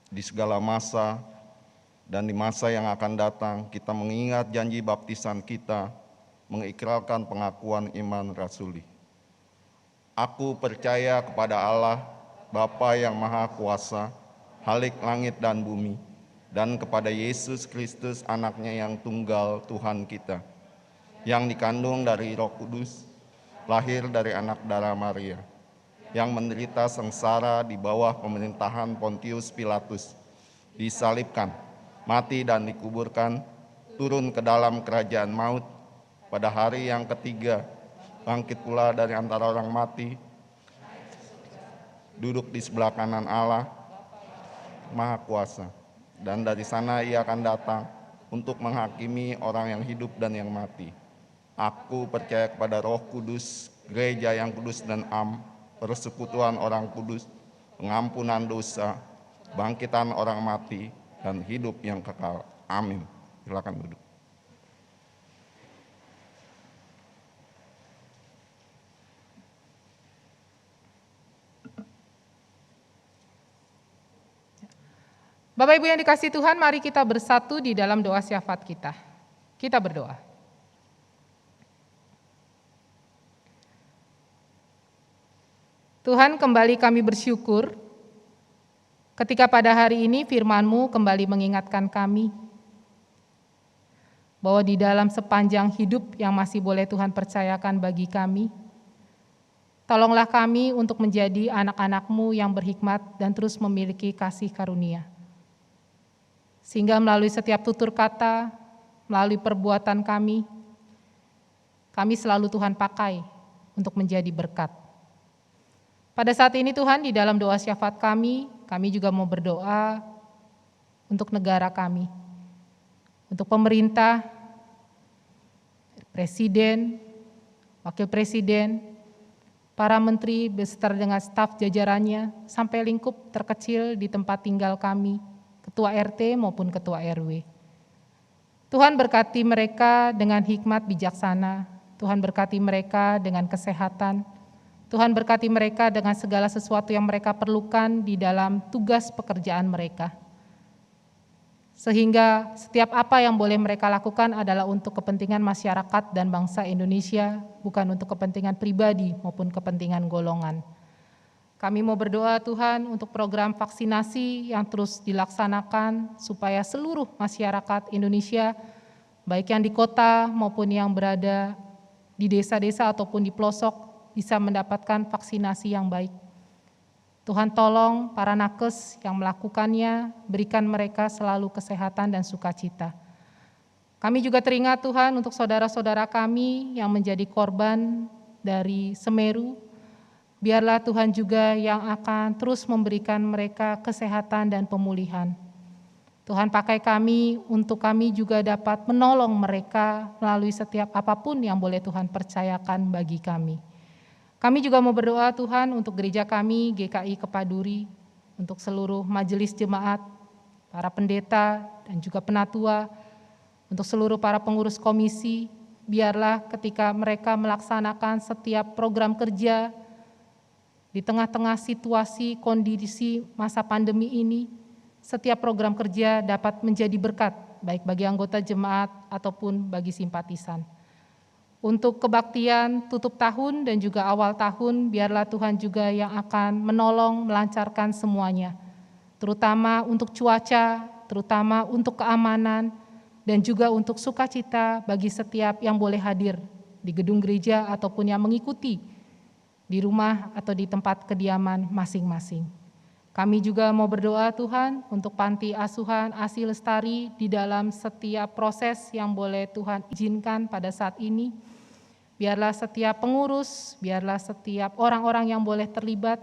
di segala masa, dan di masa yang akan datang, kita mengingat janji baptisan kita, mengikrarkan pengakuan iman rasuli. Aku percaya kepada Allah, Bapa yang Maha Kuasa, Khalik langit dan bumi, dan kepada Yesus Kristus anaknya yang tunggal Tuhan kita, yang dikandung dari Roh Kudus, lahir dari anak darah Maria, yang menderita sengsara di bawah pemerintahan Pontius Pilatus, disalibkan, mati dan dikuburkan, turun ke dalam kerajaan maut, pada hari yang ketiga, bangkit pula dari antara orang mati, duduk di sebelah kanan Allah, Maha Kuasa, dan dari sana ia akan datang untuk menghakimi orang yang hidup dan yang mati. Aku percaya kepada Roh Kudus, gereja yang kudus dan am, persekutuan orang kudus, pengampunan dosa, bangkitan orang mati, dan hidup yang kekal. Amin. Silakan duduk. Bapak Ibu yang dikasihi Tuhan, mari kita bersatu di dalam doa syafaat kita. Kita berdoa. Tuhan, kembali kami bersyukur ketika pada hari ini firman-Mu kembali mengingatkan kami bahwa di dalam sepanjang hidup yang masih boleh Tuhan percayakan bagi kami, tolonglah kami untuk menjadi anak-anak-Mu yang berhikmat dan terus memiliki kasih karunia. Sehingga melalui setiap tutur kata, melalui perbuatan kami selalu Tuhan pakai untuk menjadi berkat. Pada saat ini Tuhan, di dalam doa syafaat kami juga mau berdoa untuk negara kami, untuk pemerintah, presiden, wakil presiden, para menteri beserta dengan staf jajarannya, sampai lingkup terkecil di tempat tinggal kami, ketua RT maupun ketua RW. Tuhan berkati mereka dengan hikmat bijaksana, Tuhan berkati mereka dengan kesehatan, Tuhan berkati mereka dengan segala sesuatu yang mereka perlukan di dalam tugas pekerjaan mereka. Sehingga setiap apa yang boleh mereka lakukan adalah untuk kepentingan masyarakat dan bangsa Indonesia, bukan untuk kepentingan pribadi maupun kepentingan golongan. Kami mau berdoa Tuhan untuk program vaksinasi yang terus dilaksanakan supaya seluruh masyarakat Indonesia, baik yang di kota maupun yang berada di desa-desa ataupun di pelosok, bisa mendapatkan vaksinasi yang baik. Tuhan tolong para nakes yang melakukannya, berikan mereka selalu kesehatan dan sukacita. Kami juga teringat Tuhan untuk saudara-saudara kami yang menjadi korban dari Semeru, biarlah Tuhan juga yang akan terus memberikan mereka kesehatan dan pemulihan. Tuhan pakai kami untuk kami juga dapat menolong mereka melalui setiap apapun yang boleh Tuhan percayakan bagi kami. Kami juga mau berdoa Tuhan untuk gereja kami, GKI Kepaduri, untuk seluruh majelis jemaat, para pendeta dan juga penatua, untuk seluruh para pengurus komisi, biarlah ketika mereka melaksanakan setiap program kerja di tengah-tengah situasi kondisi masa pandemi ini, setiap program kerja dapat menjadi berkat, baik bagi anggota jemaat ataupun bagi simpatisan. Untuk kebaktian tutup tahun dan juga awal tahun, biarlah Tuhan juga yang akan menolong melancarkan semuanya, terutama untuk cuaca, terutama untuk keamanan, dan juga untuk sukacita bagi setiap yang boleh hadir di gedung gereja ataupun yang mengikuti di rumah atau di tempat kediaman masing-masing. Kami juga mau berdoa Tuhan untuk panti asuhan ASI Lestari di dalam setiap proses yang boleh Tuhan izinkan pada saat ini. Biarlah setiap pengurus, biarlah setiap orang-orang yang boleh terlibat,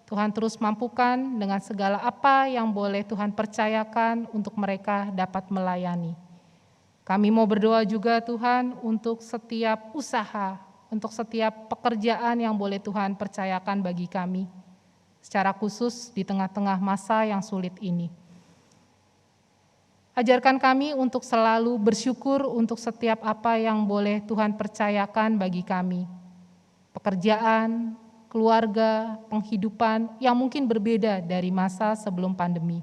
Tuhan terus mampukan dengan segala apa yang boleh Tuhan percayakan untuk mereka dapat melayani. Kami mau berdoa juga Tuhan untuk setiap usaha, untuk setiap pekerjaan yang boleh Tuhan percayakan bagi kami, secara khusus di tengah-tengah masa yang sulit ini. Ajarkan kami untuk selalu bersyukur untuk setiap apa yang boleh Tuhan percayakan bagi kami. Pekerjaan, keluarga, penghidupan yang mungkin berbeda dari masa sebelum pandemi.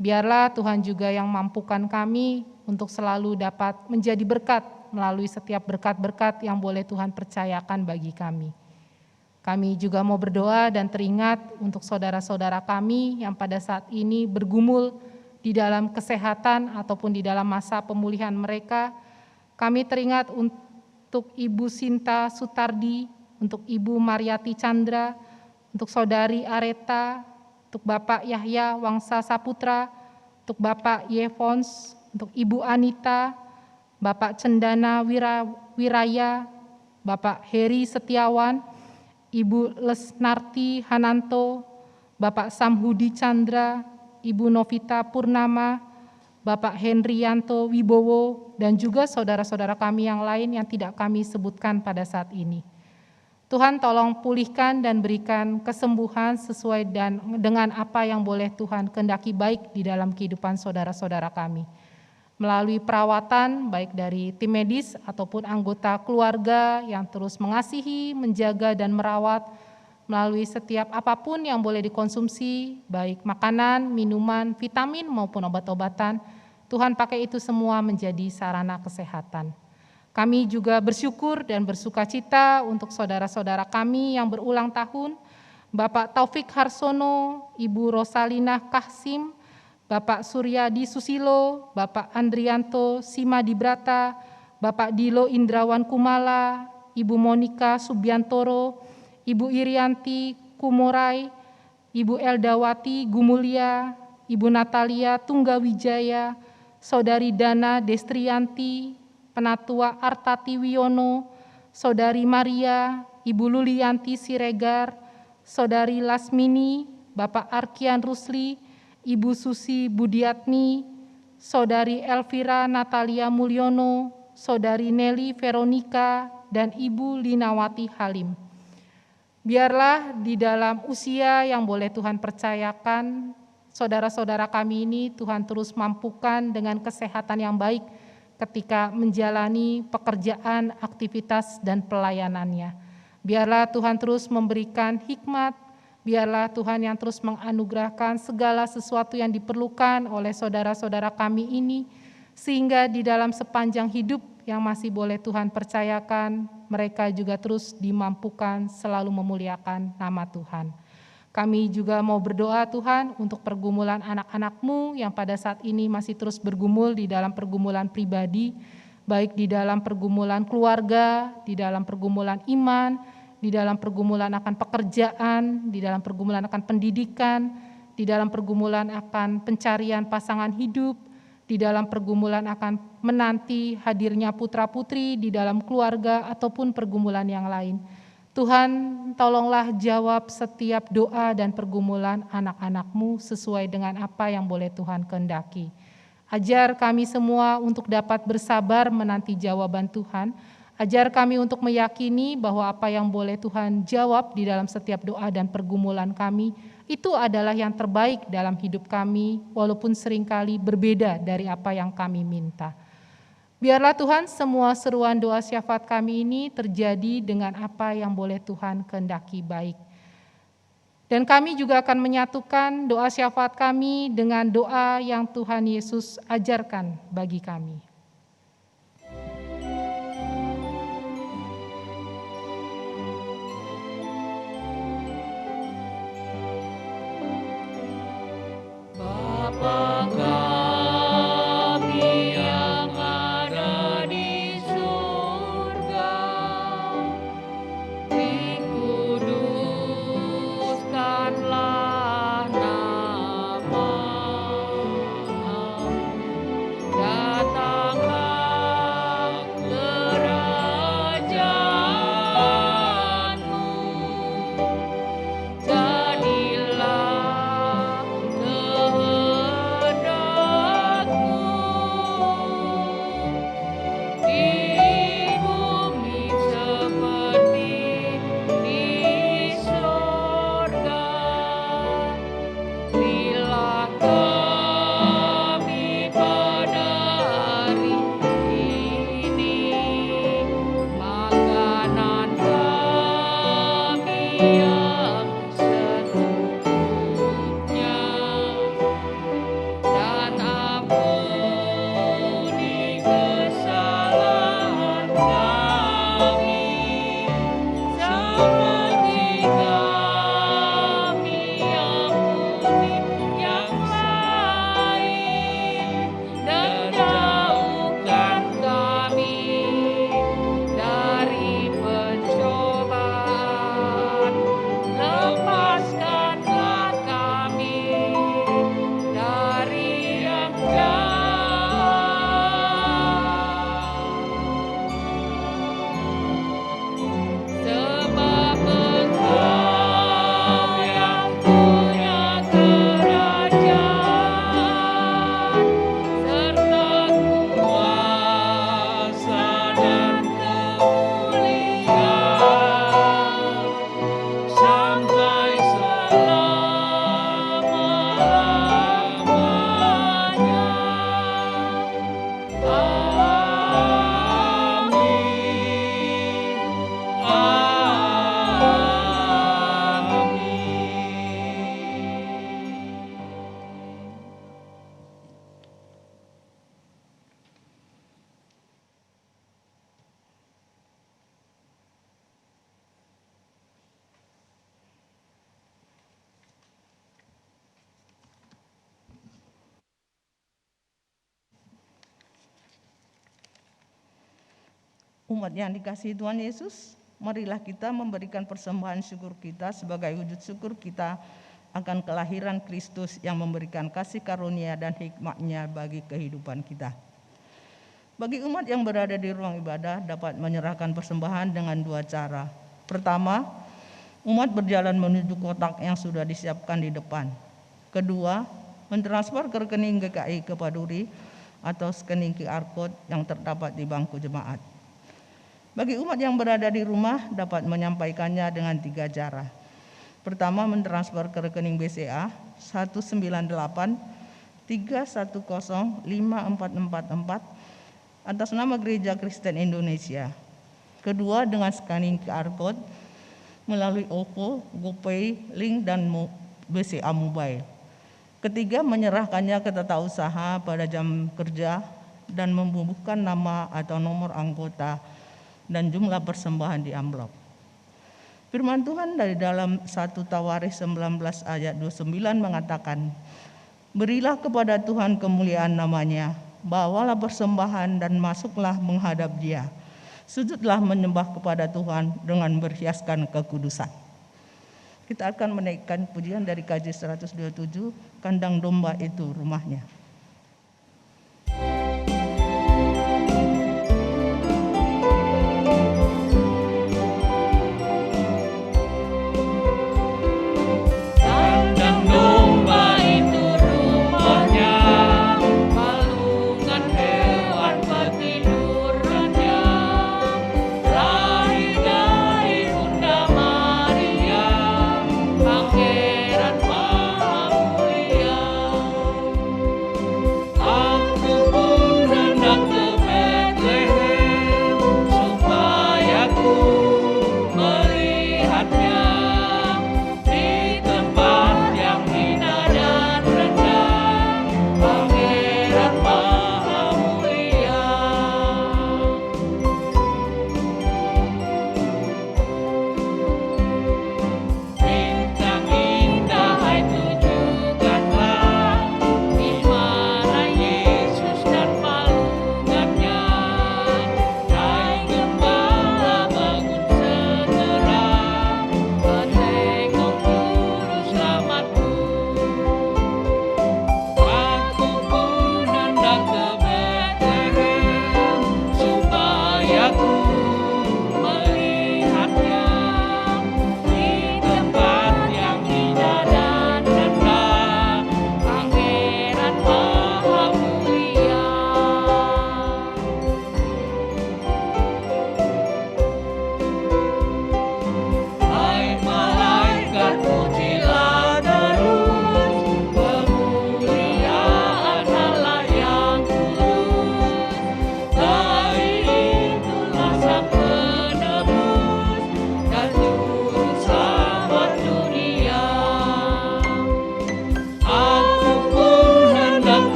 Biarlah Tuhan juga yang mampukan kami untuk selalu dapat menjadi berkat melalui setiap berkat-berkat yang boleh Tuhan percayakan bagi kami. Kami juga mau berdoa dan teringat untuk saudara-saudara kami yang pada saat ini bergumul di dalam kesehatan ataupun di dalam masa pemulihan mereka. Kami teringat untuk Ibu Sinta Sutardi, untuk Ibu Mariati Chandra, untuk Saudari Areta, untuk Bapak Yahya Wangsa Saputra, untuk Bapak Yevons, untuk Ibu Anita, Bapak Cendana Wiraya, Bapak Heri Setiawan, Ibu Lesnarti Hananto, Bapak Samhudi Chandra, Ibu Novita Purnama, Bapak Henrianto Wibowo, dan juga saudara-saudara kami yang lain yang tidak kami sebutkan pada saat ini. Tuhan tolong pulihkan dan berikan kesembuhan sesuai dengan apa yang boleh Tuhan kehendaki baik di dalam kehidupan saudara-saudara kami. Melalui perawatan baik dari tim medis ataupun anggota keluarga yang terus mengasihi, menjaga dan merawat melalui setiap apapun yang boleh dikonsumsi, baik makanan, minuman, vitamin maupun obat-obatan, Tuhan pakai itu semua menjadi sarana kesehatan. Kami juga bersyukur dan bersukacita untuk saudara-saudara kami yang berulang tahun, Bapak Taufik Harsono, Ibu Rosalina Kahsim, Bapak Suryadi Susilo, Bapak Andrianto Simadibrata, Bapak Dilo Indrawan Kumala, Ibu Monika Subiantoro, Ibu Irianti Kumorai, Ibu Eldawati Gumulia, Ibu Natalia Tunggawijaya, Saudari Dana Destrianti, Penatua Artati Wiono, Saudari Maria, Ibu Lulianti Siregar, Saudari Lasmini, Bapak Arkian Rusli, Ibu Susi Budiatni, Saudari Elvira Natalia Mulyono, Saudari Nelly Veronica, dan Ibu Linawati Halim. Biarlah di dalam usia yang boleh Tuhan percayakan, saudara-saudara kami ini Tuhan terus mampukan dengan kesehatan yang baik ketika menjalani pekerjaan, aktivitas, dan pelayanannya. Biarlah Tuhan terus memberikan hikmat, biarlah Tuhan yang terus menganugerahkan segala sesuatu yang diperlukan oleh saudara-saudara kami ini, sehingga di dalam sepanjang hidup yang masih boleh Tuhan percayakan, mereka juga terus dimampukan selalu memuliakan nama Tuhan. Kami juga mau berdoa Tuhan untuk pergumulan anak-anak-Mu yang pada saat ini masih terus bergumul di dalam pergumulan pribadi, baik di dalam pergumulan keluarga, di dalam pergumulan iman, di dalam pergumulan akan pekerjaan, di dalam pergumulan akan pendidikan, di dalam pergumulan akan pencarian pasangan hidup, di dalam pergumulan akan menanti hadirnya putra-putri di dalam keluarga ataupun pergumulan yang lain. Tuhan, tolonglah jawab setiap doa dan pergumulan anak-anak-Mu sesuai dengan apa yang boleh Tuhan kehendaki. Ajar kami semua untuk dapat bersabar menanti jawaban Tuhan. Ajar kami untuk meyakini bahwa apa yang boleh Tuhan jawab di dalam setiap doa dan pergumulan kami, itu adalah yang terbaik dalam hidup kami, walaupun seringkali berbeda dari apa yang kami minta. Biarlah Tuhan semua seruan doa syafaat kami ini terjadi dengan apa yang boleh Tuhan kehendaki baik. Dan kami juga akan menyatukan doa syafaat kami dengan doa yang Tuhan Yesus ajarkan bagi kami. Bapa kami yang secukupnya, dan ampuni kesalahan kami, seperti kami ampuni yang lain, dan jauhkan kami dari pencobaan, lepaskanlah kami dari yang jahat. Sebab Engkau yang punya kerajaan, serta kuasa dan kemuliaan, sampai selama-lamanya. Amin. Umat yang dikasihi Tuhan Yesus, marilah kita memberikan persembahan syukur kita sebagai wujud syukur kita akan kelahiran Kristus yang memberikan kasih karunia dan hikmat-Nya bagi kehidupan kita. Bagi umat yang berada di ruang ibadah dapat menyerahkan persembahan dengan dua cara. Pertama, umat berjalan menuju kotak yang sudah disiapkan di depan. Kedua, mentransfer ke rekening GKI Kepaduri atau scanning QR Code yang terdapat di bangku jemaat. Bagi umat yang berada di rumah dapat menyampaikannya dengan tiga cara. Pertama, mentransfer ke rekening BCA 198 310 5444 atas nama Gereja Kristen Indonesia. Kedua, dengan scanning QR Code melalui OVO, GoPay, Link, dan BCA Mobile. Ketiga, menyerahkannya ke tata usaha pada jam kerja dan membubuhkan nama atau nomor anggota dan jumlah persembahan di amplop. Firman Tuhan dari dalam 1 Tawarikh 19 ayat 29 mengatakan, "Berilah kepada Tuhan kemuliaan namanya, bawalah persembahan dan masuklah menghadap Dia. Sujudlah menyembah kepada Tuhan dengan berhiaskan kekudusan." Kita akan menaikkan pujian dari KJ 127, Kandang Domba Itu Rumahnya. Kandang domba itu rumahnya, palungan hewan petidurannya, lahir dari Bunda Maria, Pangeran Maha Mulia.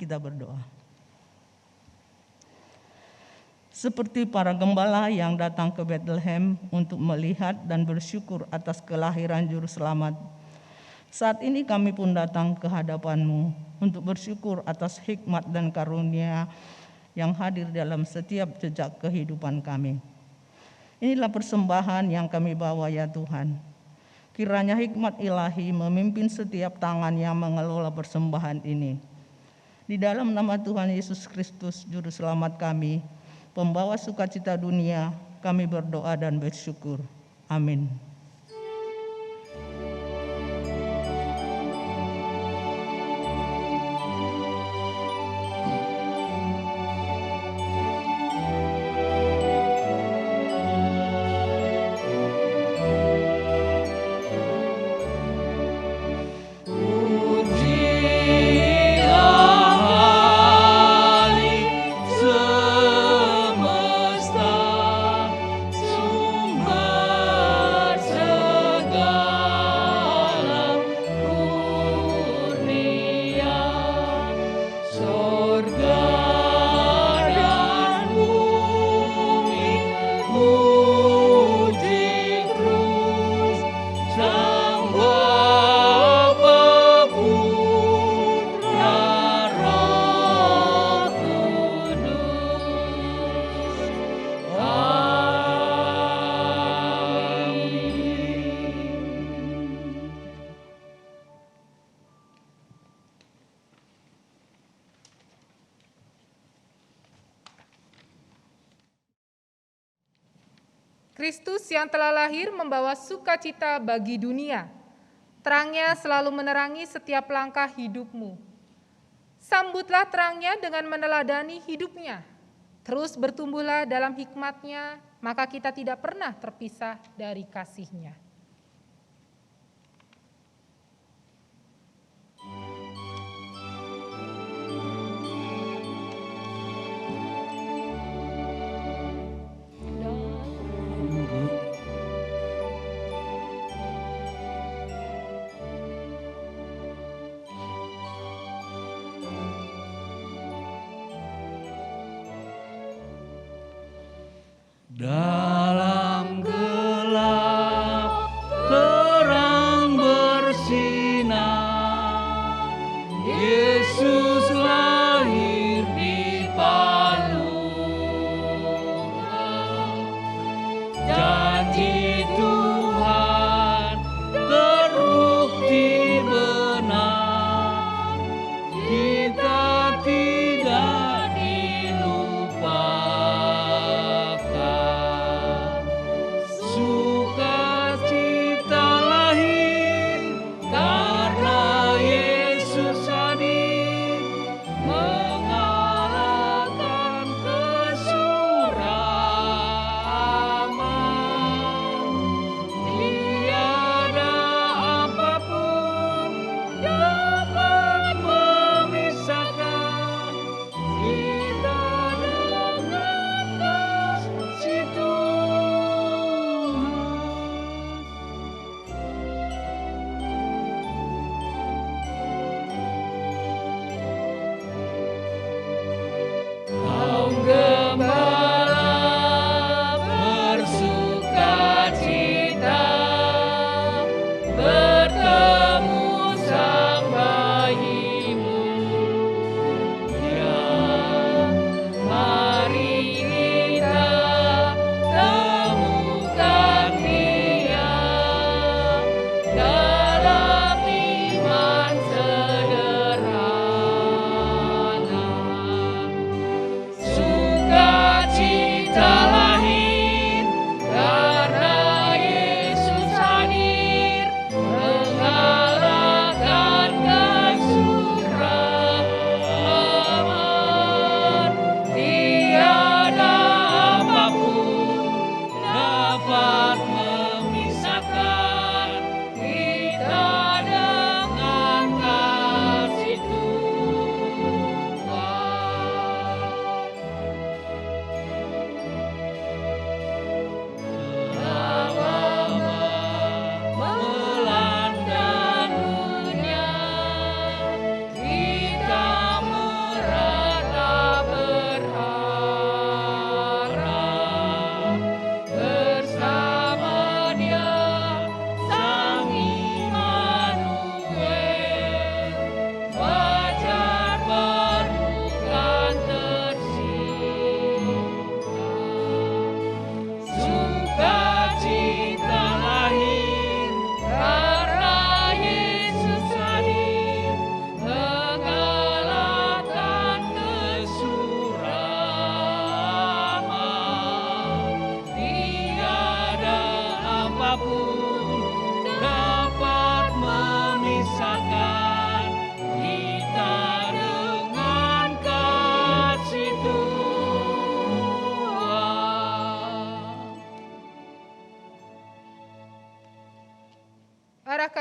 Kita berdoa. Seperti para gembala yang datang ke Bethlehem untuk melihat dan bersyukur atas kelahiran Juru Selamat, saat ini kami pun datang ke hadapan-Mu untuk bersyukur atas hikmat dan karunia yang hadir dalam setiap jejak kehidupan kami. Inilah persembahan yang kami bawa ya Tuhan. Kiranya hikmat ilahi memimpin setiap tangan yang mengelola persembahan ini. Di dalam nama Tuhan Yesus Kristus, Juru Selamat kami, Pembawa sukacita dunia, kami berdoa dan bersyukur. Amin. Kristus yang telah lahir membawa sukacita bagi dunia. Terangnya selalu menerangi setiap langkah hidupmu. Sambutlah terangnya dengan meneladani hidupnya. Terus bertumbuhlah dalam hikmatnya, maka kita tidak pernah terpisah dari kasih-Nya. Dalam gelap terang bersinar, Yesus lahir di Palungga. Janji Tuhan terbukti benar, kita tidak dilupakan. 「君の声が聞こえる」「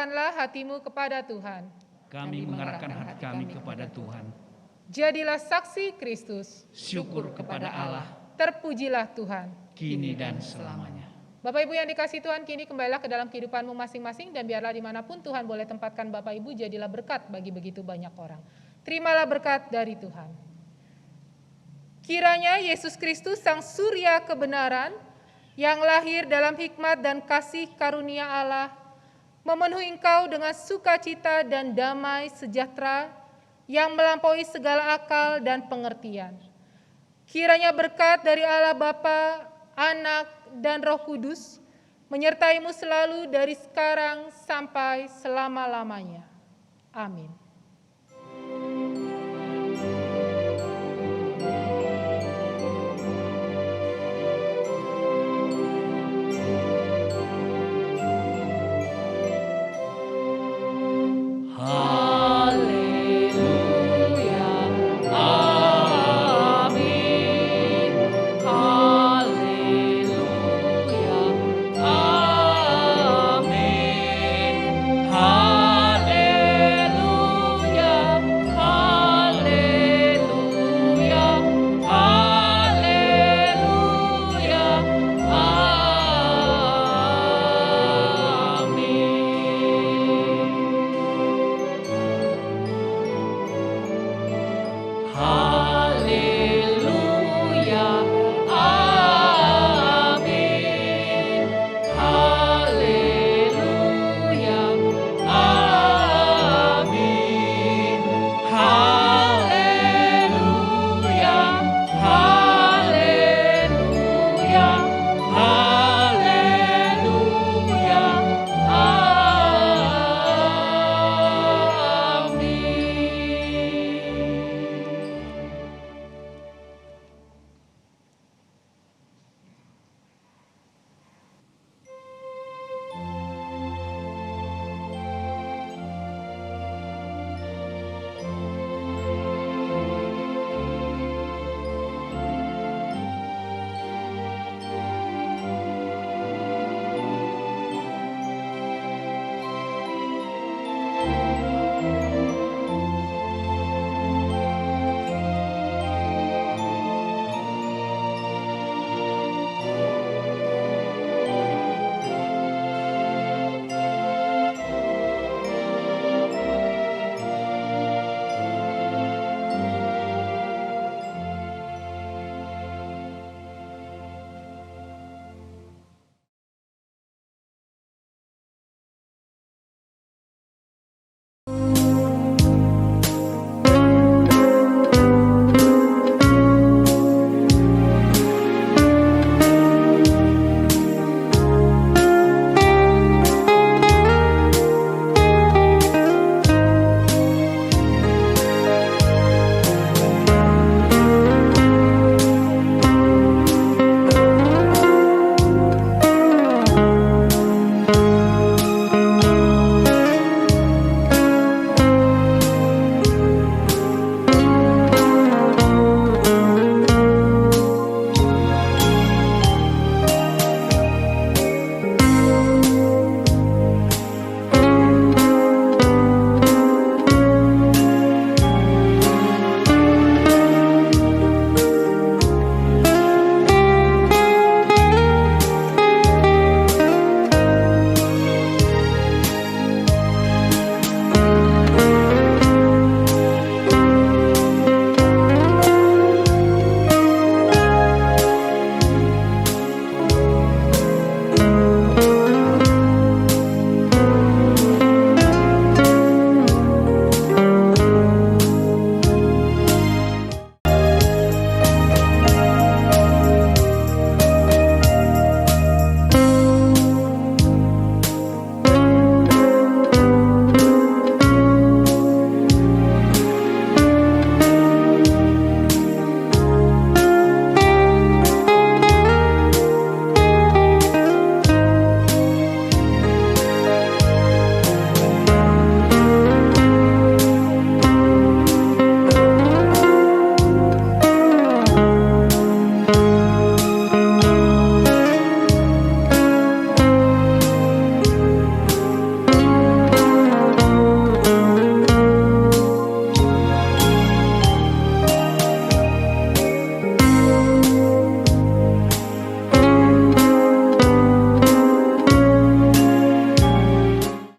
mengarahkanlah hatimu kepada Tuhan. Kami mengarahkan hati kami kepada Tuhan. Jadilah saksi Kristus. Syukur kepada Allah, Terpujilah Tuhan. kini dan selamanya. Bapak Ibu yang dikasihi Tuhan, kini kembalilah ke dalam kehidupanmu masing-masing, dan biarlah dimanapun Tuhan boleh tempatkan Bapak Ibu, jadilah berkat bagi begitu banyak orang. Terimalah berkat dari Tuhan. Kiranya Yesus Kristus, Sang Surya kebenaran, yang lahir dalam hikmat dan kasih karunia Allah, memenuhi engkau dengan sukacita dan damai sejahtera yang melampaui segala akal dan pengertian. Kiranya berkat dari Allah Bapa, Anak, dan Roh Kudus menyertaimu selalu dari sekarang sampai selama-lamanya. Amin.